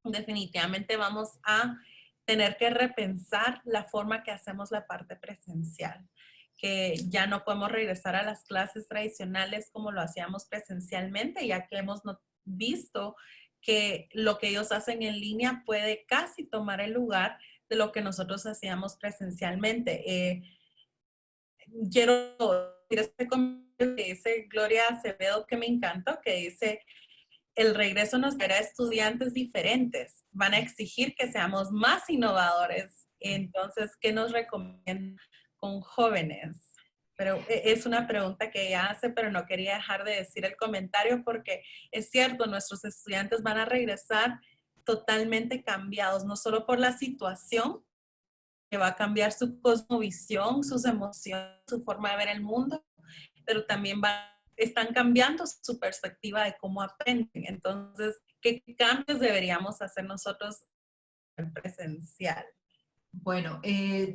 definitivamente vamos a tener que repensar la forma que hacemos la parte presencial, que ya no podemos regresar a las clases tradicionales como lo hacíamos presencialmente, ya que hemos visto que lo que ellos hacen en línea puede casi tomar el lugar de lo que nosotros hacíamos presencialmente. Quiero decir este comentario que dice Gloria Acevedo que me encantó, que dice, el regreso nos dará estudiantes diferentes, van a exigir que seamos más innovadores. Entonces, ¿qué nos recomiendan con jóvenes? Pero es una pregunta que ella hace, pero no quería dejar de decir el comentario porque es cierto, nuestros estudiantes van a regresar totalmente cambiados, no solo por la situación, que va a cambiar su cosmovisión, sus emociones, su forma de ver el mundo, pero también están cambiando su perspectiva de cómo aprenden. Entonces, ¿qué cambios deberíamos hacer nosotros en presencial? Bueno,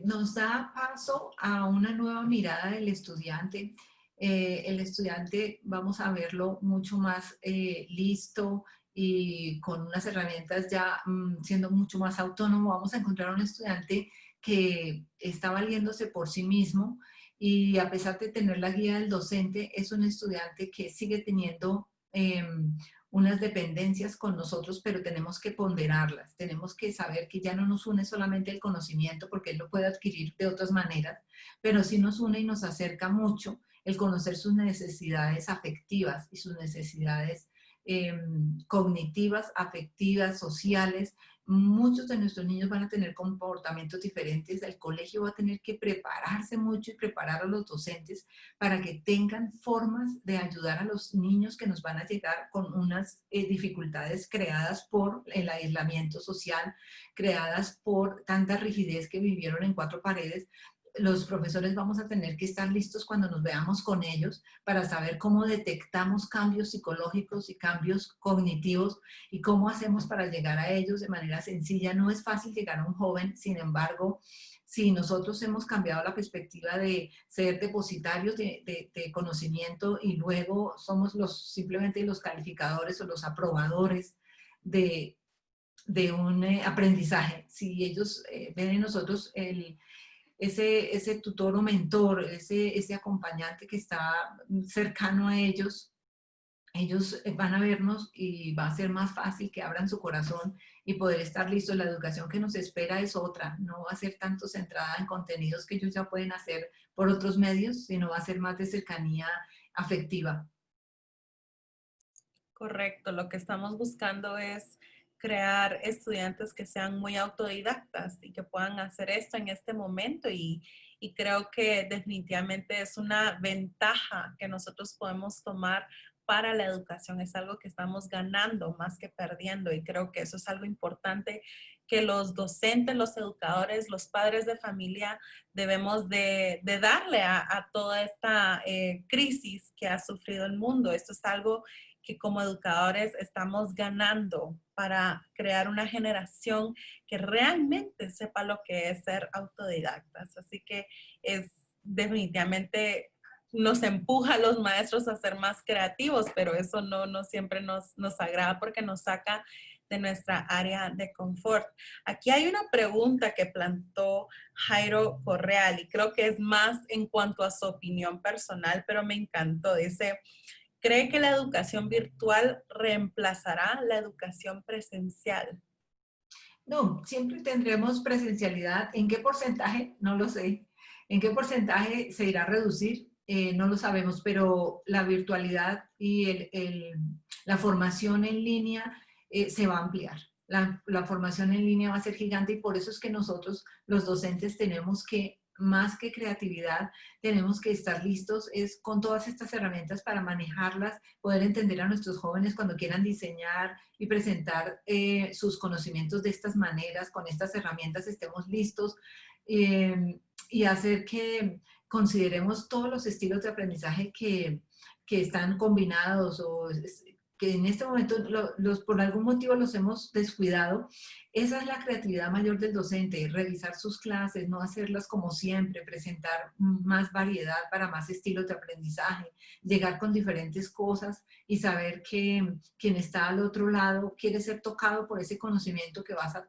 nos da paso a una nueva mirada del estudiante. El estudiante vamos a verlo mucho más listo y con unas herramientas ya siendo mucho más autónomo. Vamos a encontrar un estudiante que está valiéndose por sí mismo y a pesar de tener la guía del docente, es un estudiante que sigue teniendo unas dependencias con nosotros, pero tenemos que ponderarlas, tenemos que saber que ya no nos une solamente el conocimiento, porque él lo puede adquirir de otras maneras, pero sí nos une y nos acerca mucho el conocer sus necesidades afectivas y sus necesidades cognitivas, afectivas, sociales. Muchos de nuestros niños van a tener comportamientos diferentes, el colegio va a tener que prepararse mucho y preparar a los docentes para que tengan formas de ayudar a los niños que nos van a llegar con unas dificultades creadas por el aislamiento social, creadas por tanta rigidez que vivieron en cuatro paredes. Los profesores vamos a tener que estar listos cuando nos veamos con ellos para saber cómo detectamos cambios psicológicos y cambios cognitivos y cómo hacemos para llegar a ellos de manera sencilla. No es fácil llegar a un joven, sin embargo, si nosotros hemos cambiado la perspectiva de ser depositarios de conocimiento y luego somos simplemente los calificadores o los aprobadores de un aprendizaje, si ellos ven en nosotros ese tutor o mentor, ese acompañante que está cercano a ellos, ellos van a vernos y va a ser más fácil que abran su corazón y poder estar listos. La educación que nos espera es otra, no va a ser tanto centrada en contenidos que ellos ya pueden hacer por otros medios, sino va a ser más de cercanía afectiva. Correcto, lo que estamos buscando es crear estudiantes que sean muy autodidactas y que puedan hacer esto en este momento y creo que definitivamente es una ventaja que nosotros podemos tomar para la educación, es algo que estamos ganando más que perdiendo y creo que eso es algo importante que los docentes, los educadores, los padres de familia debemos de darle a toda esta crisis que ha sufrido el mundo. Esto es algo que como educadores estamos ganando para crear una generación que realmente sepa lo que es ser autodidactas. Así que es definitivamente nos empuja a los maestros a ser más creativos, pero eso no siempre nos agrada porque nos saca de nuestra área de confort. Aquí hay una pregunta que plantó Jairo Correal y creo que es más en cuanto a su opinión personal, pero me encantó. Dice, ¿cree que la educación virtual reemplazará la educación presencial? No, siempre tendremos presencialidad. ¿En qué porcentaje? No lo sé. ¿En qué porcentaje se irá a reducir? No lo sabemos, pero la virtualidad y la formación en línea se va a ampliar. La formación en línea va a ser gigante y por eso es que nosotros, los docentes, tenemos que, más que creatividad, tenemos que estar listos es con todas estas herramientas para manejarlas, poder entender a nuestros jóvenes cuando quieran diseñar y presentar sus conocimientos de estas maneras, con estas herramientas estemos listos y hacer que consideremos todos los estilos de aprendizaje que están combinados o que en este momento por algún motivo los hemos descuidado. Esa es la creatividad mayor del docente, revisar sus clases, no hacerlas como siempre, presentar más variedad para más estilos de aprendizaje, llegar con diferentes cosas y saber que quien está al otro lado quiere ser tocado por ese conocimiento que vas a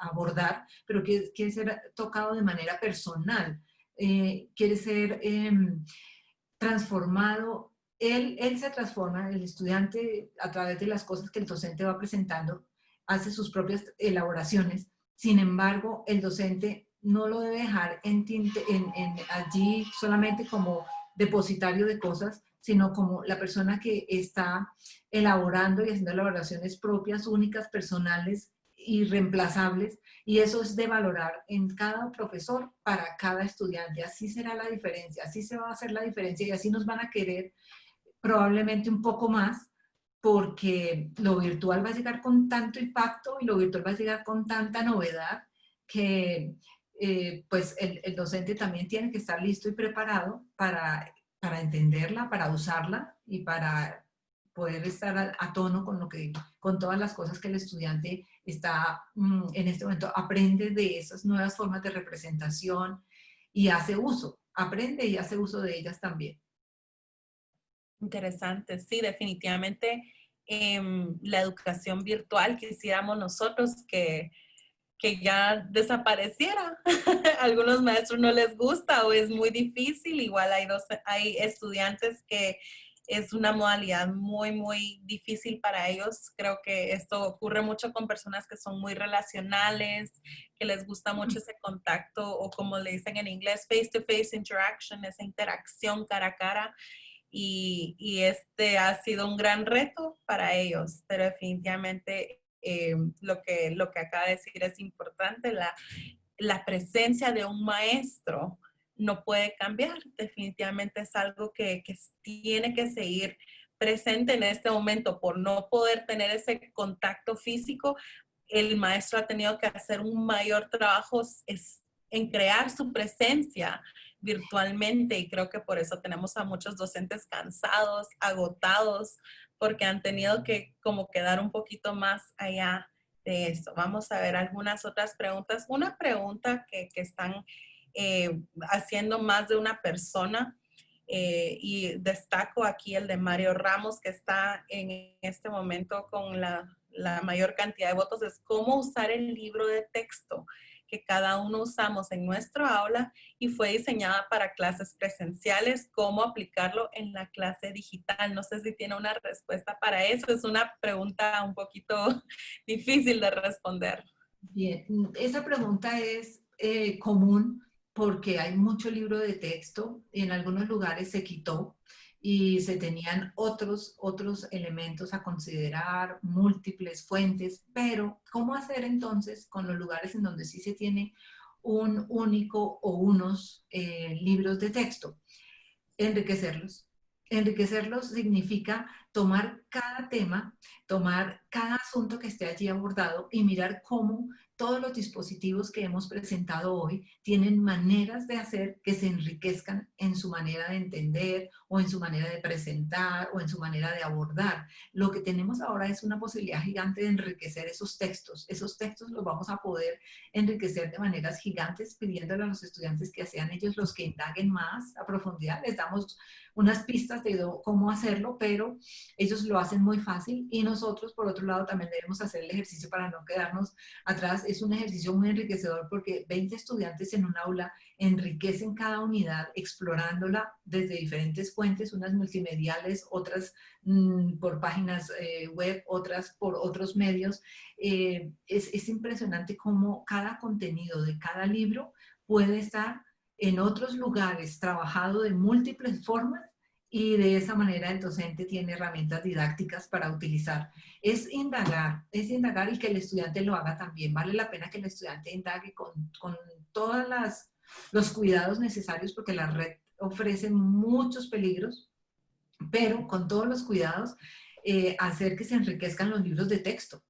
abordar, pero quiere ser tocado de manera personal, quiere ser transformado. Él se transforma, el estudiante, a través de las cosas que el docente va presentando, hace sus propias elaboraciones. Sin embargo, el docente no lo debe dejar allí solamente como depositario de cosas, sino como la persona que está elaborando y haciendo elaboraciones propias, únicas, personales, irreemplazables, y eso es de valorar en cada profesor para cada estudiante. Así será la diferencia, así se va a hacer la diferencia y así nos van a querer probablemente un poco más, porque lo virtual va a llegar con tanto impacto y lo virtual va a llegar con tanta novedad que pues el docente también tiene que estar listo y preparado para entenderla, para usarla y para poder estar a tono con con todas las cosas que el estudiante está en este momento, aprende de esas nuevas formas de representación y hace uso, aprende y hace uso de ellas también. Interesante, sí, definitivamente la educación virtual quisiéramos nosotros que ya desapareciera. A algunos maestros no les gusta o es muy difícil, igual hay estudiantes que es una modalidad muy, muy difícil para ellos. Creo que esto ocurre mucho con personas que son muy relacionales, que les gusta mucho ese contacto o como le dicen en inglés, face-to-face interaction, esa interacción cara a cara y este ha sido un gran reto para ellos, pero definitivamente lo que acaba de decir es importante, la presencia de un maestro no puede cambiar, definitivamente es algo que tiene que seguir presente en este momento por no poder tener ese contacto físico. El maestro ha tenido que hacer un mayor trabajo en crear su presencia virtualmente y creo que por eso tenemos a muchos docentes cansados, agotados, porque han tenido que como quedar un poquito más allá de eso. Vamos a ver algunas otras preguntas. Una pregunta que están haciendo más de una persona y destaco aquí el de Mario Ramos que está en este momento con la mayor cantidad de votos, es cómo usar el libro de texto que cada uno usamos en nuestro aula y fue diseñada para clases presenciales, cómo aplicarlo en la clase digital. No sé si tiene una respuesta para eso. Es una pregunta un poquito difícil de responder. Bien, esa pregunta es común porque hay mucho libro de texto, en algunos lugares se quitó y se tenían otros elementos a considerar, múltiples fuentes, pero ¿cómo hacer entonces con los lugares en donde sí se tiene un único o unos libros de texto? Enriquecerlos. Enriquecerlos significa tomar cada tema, tomar cada asunto que esté allí abordado y mirar cómo todos los dispositivos que hemos presentado hoy tienen maneras de hacer que se enriquezcan en su manera de entender o en su manera de presentar o en su manera de abordar. Lo que tenemos ahora es una posibilidad gigante de enriquecer esos textos. Esos textos los vamos a poder enriquecer de maneras gigantes pidiéndole a los estudiantes que sean ellos los que indaguen más a profundidad. Les damos unas pistas de cómo hacerlo, pero ellos lo hacen muy fácil y nosotros, por otro lado, también debemos hacer el ejercicio para no quedarnos atrás. Es un ejercicio muy enriquecedor porque 20 estudiantes en un aula enriquecen cada unidad explorándola desde diferentes fuentes, unas multimediales, otras por páginas web, otras por otros medios. Es impresionante cómo cada contenido de cada libro puede estar en otros lugares, trabajado de múltiples formas, y de esa manera el docente tiene herramientas didácticas para utilizar. Es indagar y que el estudiante lo haga también. Vale la pena que el estudiante indague con todos los cuidados necesarios porque la red ofrece muchos peligros, pero con todos los cuidados, hacer que se enriquezcan los libros de texto.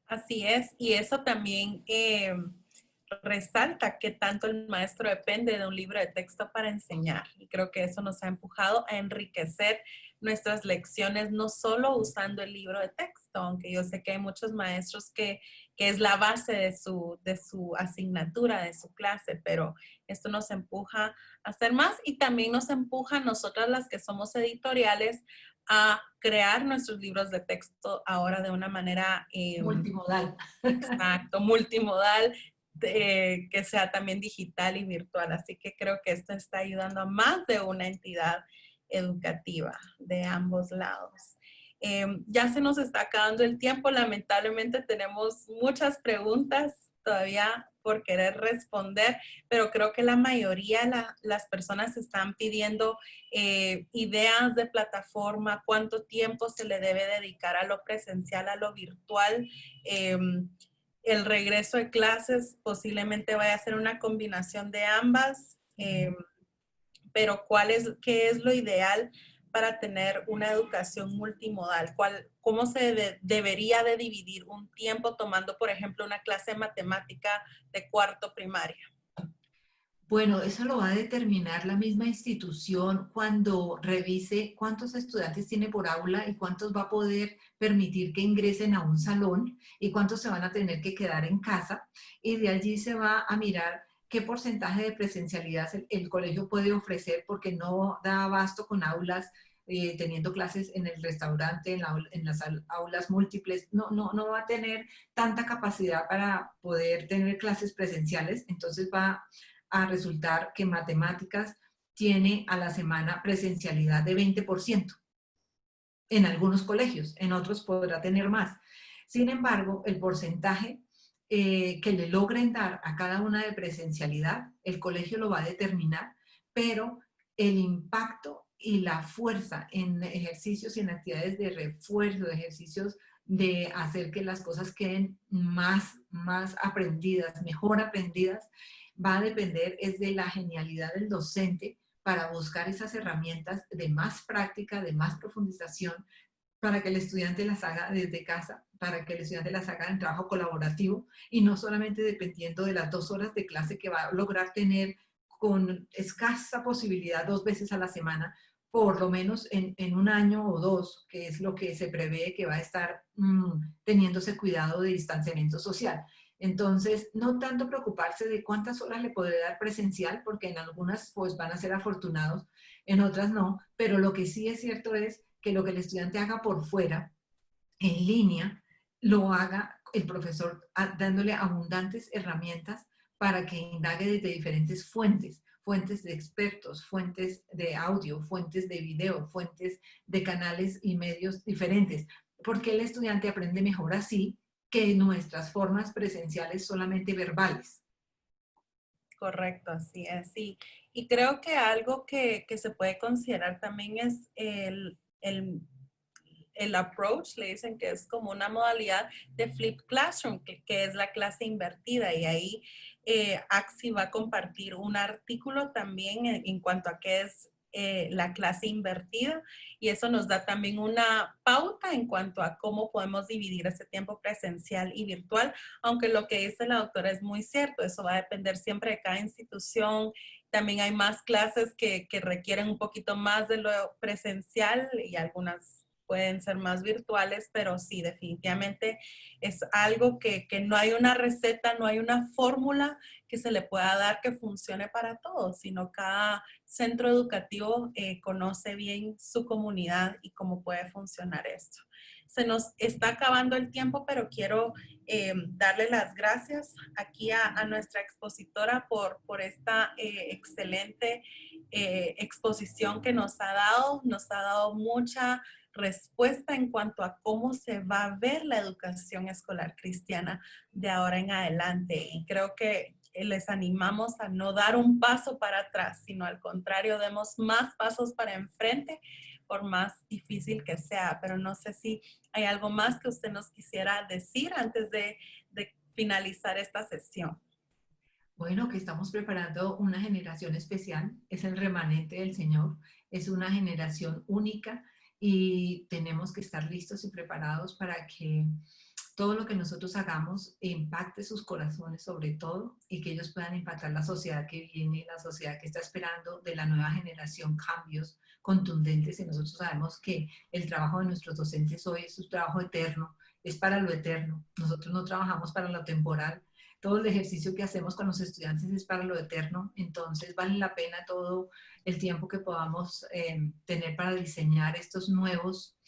Así es, y eso también resalta que tanto el maestro depende de un libro de texto para enseñar. Y creo que eso nos ha empujado a enriquecer nuestras lecciones, no solo usando el libro de texto, aunque yo sé que hay muchos maestros que es la base de su asignatura, de su clase, pero esto nos empuja a hacer más y también nos empuja a nosotras las que somos editoriales a crear nuestros libros de texto ahora de una manera Multimodal. exacto, multimodal, que sea también digital y virtual. Así que creo que esto está ayudando a más de una entidad educativa de ambos lados. Ya se nos está acabando el tiempo. Lamentablemente tenemos muchas preguntas todavía por querer responder, pero creo que la mayoría, las personas están pidiendo ideas de plataforma, cuánto tiempo se le debe dedicar a lo presencial, a lo virtual. El regreso de clases posiblemente vaya a ser una combinación de ambas, pero ¿qué es lo ideal para tener una educación multimodal? ¿Cómo se debería de dividir un tiempo tomando, por ejemplo, una clase de matemática de cuarto primaria? Bueno, eso lo va a determinar la misma institución cuando revise cuántos estudiantes tiene por aula y cuántos va a poder permitir que ingresen a un salón y cuántos se van a tener que quedar en casa. Y de allí se va a mirar qué porcentaje de presencialidad el colegio puede ofrecer porque no da abasto con aulas, teniendo clases en el restaurante, en las aulas múltiples. No va a tener tanta capacidad para poder tener clases presenciales. Entonces va a resultar que matemáticas tiene a la semana presencialidad de 20% en algunos colegios, en otros podrá tener más. Sin embargo, el porcentaje que le logren dar a cada una de presencialidad, el colegio lo va a determinar, pero el impacto y la fuerza en ejercicios y en actividades de refuerzo, de ejercicios de hacer que las cosas queden más aprendidas, mejor aprendidas, va a depender es de la genialidad del docente para buscar esas herramientas de más práctica, de más profundización, para que el estudiante las haga desde casa, para que el estudiante las haga en trabajo colaborativo y no solamente dependiendo de las 2 horas de clase que va a lograr tener con escasa posibilidad 2 veces a la semana, por lo menos en un año o 2, que es lo que se prevé que va a estar teniéndose cuidado de distanciamiento social. Entonces, no tanto preocuparse de cuántas horas le podré dar presencial, porque en algunas pues van a ser afortunados, en otras no, pero lo que sí es cierto es que lo que el estudiante haga por fuera, en línea, lo haga el profesor dándole abundantes herramientas para que indague desde diferentes fuentes, fuentes de expertos, fuentes de audio, fuentes de video, fuentes de canales y medios diferentes, porque el estudiante aprende mejor así que nuestras formas presenciales solamente verbales. Correcto, así es, sí. Y creo que algo que se puede considerar también es el approach, le dicen que es como una modalidad de flip classroom, que es la clase invertida. Y ahí Axi va a compartir un artículo también en cuanto a qué es la clase invertida, y eso nos da también una pauta en cuanto a cómo podemos dividir ese tiempo presencial y virtual, aunque lo que dice la doctora es muy cierto, eso va a depender siempre de cada institución. También hay más clases que requieren un poquito más de lo presencial y algunas pueden ser más virtuales, pero sí, definitivamente es algo que no hay una receta, no hay una fórmula que se le pueda dar que funcione para todos, sino cada centro educativo conoce bien su comunidad y cómo puede funcionar esto. Se nos está acabando el tiempo, pero quiero darle las gracias aquí a nuestra expositora por esta excelente exposición que nos ha dado mucha respuesta en cuanto a cómo se va a ver la educación escolar cristiana de ahora en adelante. Y creo que les animamos a no dar un paso para atrás, sino al contrario, demos más pasos para enfrente, por más difícil que sea. Pero no sé si hay algo más que usted nos quisiera decir antes de finalizar esta sesión. Bueno, que estamos preparando una generación especial, es el remanente del Señor, es una generación única y tenemos que estar listos y preparados para que todo lo que nosotros hagamos impacte sus corazones sobre todo y que ellos puedan impactar la sociedad que viene, la sociedad que está esperando de la nueva generación cambios contundentes y nosotros sabemos que el trabajo de nuestros docentes hoy es un trabajo eterno, es para lo eterno, nosotros no trabajamos para lo temporal, todo el ejercicio que hacemos con los estudiantes es para lo eterno, entonces vale la pena todo el tiempo que podamos tener para diseñar estos nuevos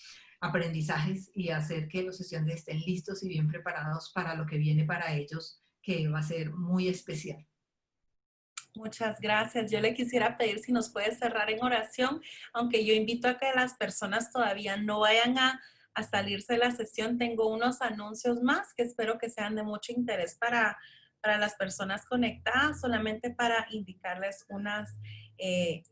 aprendizajes y hacer que los estudiantes estén listos y bien preparados para lo que viene para ellos, que va a ser muy especial. Muchas gracias. Yo le quisiera pedir si nos puede cerrar en oración, aunque yo invito a que las personas todavía no vayan a salirse de la sesión. Tengo unos anuncios más que espero que sean de mucho interés para las personas conectadas, solamente para indicarles unas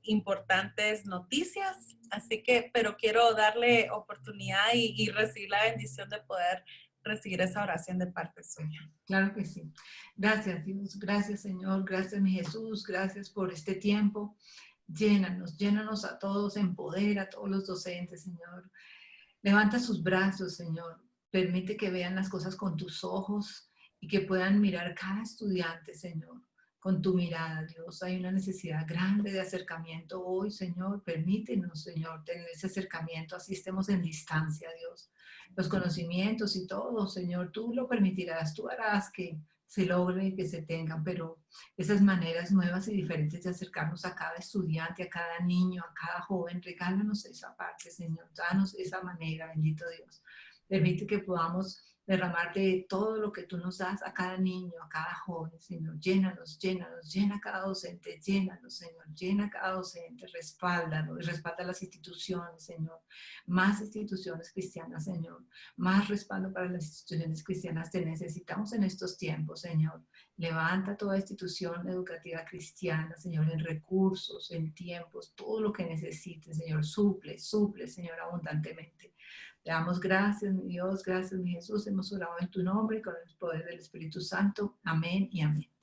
importantes noticias. Así que, pero quiero darle oportunidad y recibir la bendición de poder recibir esa oración de parte suya. Claro que sí. Gracias, Dios. Gracias, Señor. Gracias, mi Jesús. Gracias por este tiempo. Llénanos, llénanos a todos, empodera a todos los docentes, Señor. Levanta sus brazos, Señor. Permite que vean las cosas con tus ojos y que puedan mirar cada estudiante, Señor, con tu mirada, Dios. Hay una necesidad grande de acercamiento hoy, Señor. Permítenos, Señor, tener ese acercamiento, así estemos en distancia, Dios. Los conocimientos y todo, Señor, tú lo permitirás, tú harás que se logre y que se tengan, pero esas maneras nuevas y diferentes de acercarnos a cada estudiante, a cada niño, a cada joven, regálanos esa parte, Señor, danos esa manera, bendito Dios. Permite que podamos derramar de todo lo que tú nos das a cada niño, a cada joven, Señor. Llénanos, llénanos, llena a cada docente, llénanos, Señor, llena a cada docente, respáldanos, respalda las instituciones, Señor. Más instituciones cristianas, Señor. Más respaldo para las instituciones cristianas. Te necesitamos en estos tiempos, Señor. Levanta toda institución educativa cristiana, Señor, en recursos, en tiempos, todo lo que necesites, Señor. Suple, suple, Señor, abundantemente. Te damos gracias, mi Dios, gracias, mi Jesús. Hemos orado en tu nombre y con el poder del Espíritu Santo. Amén y amén.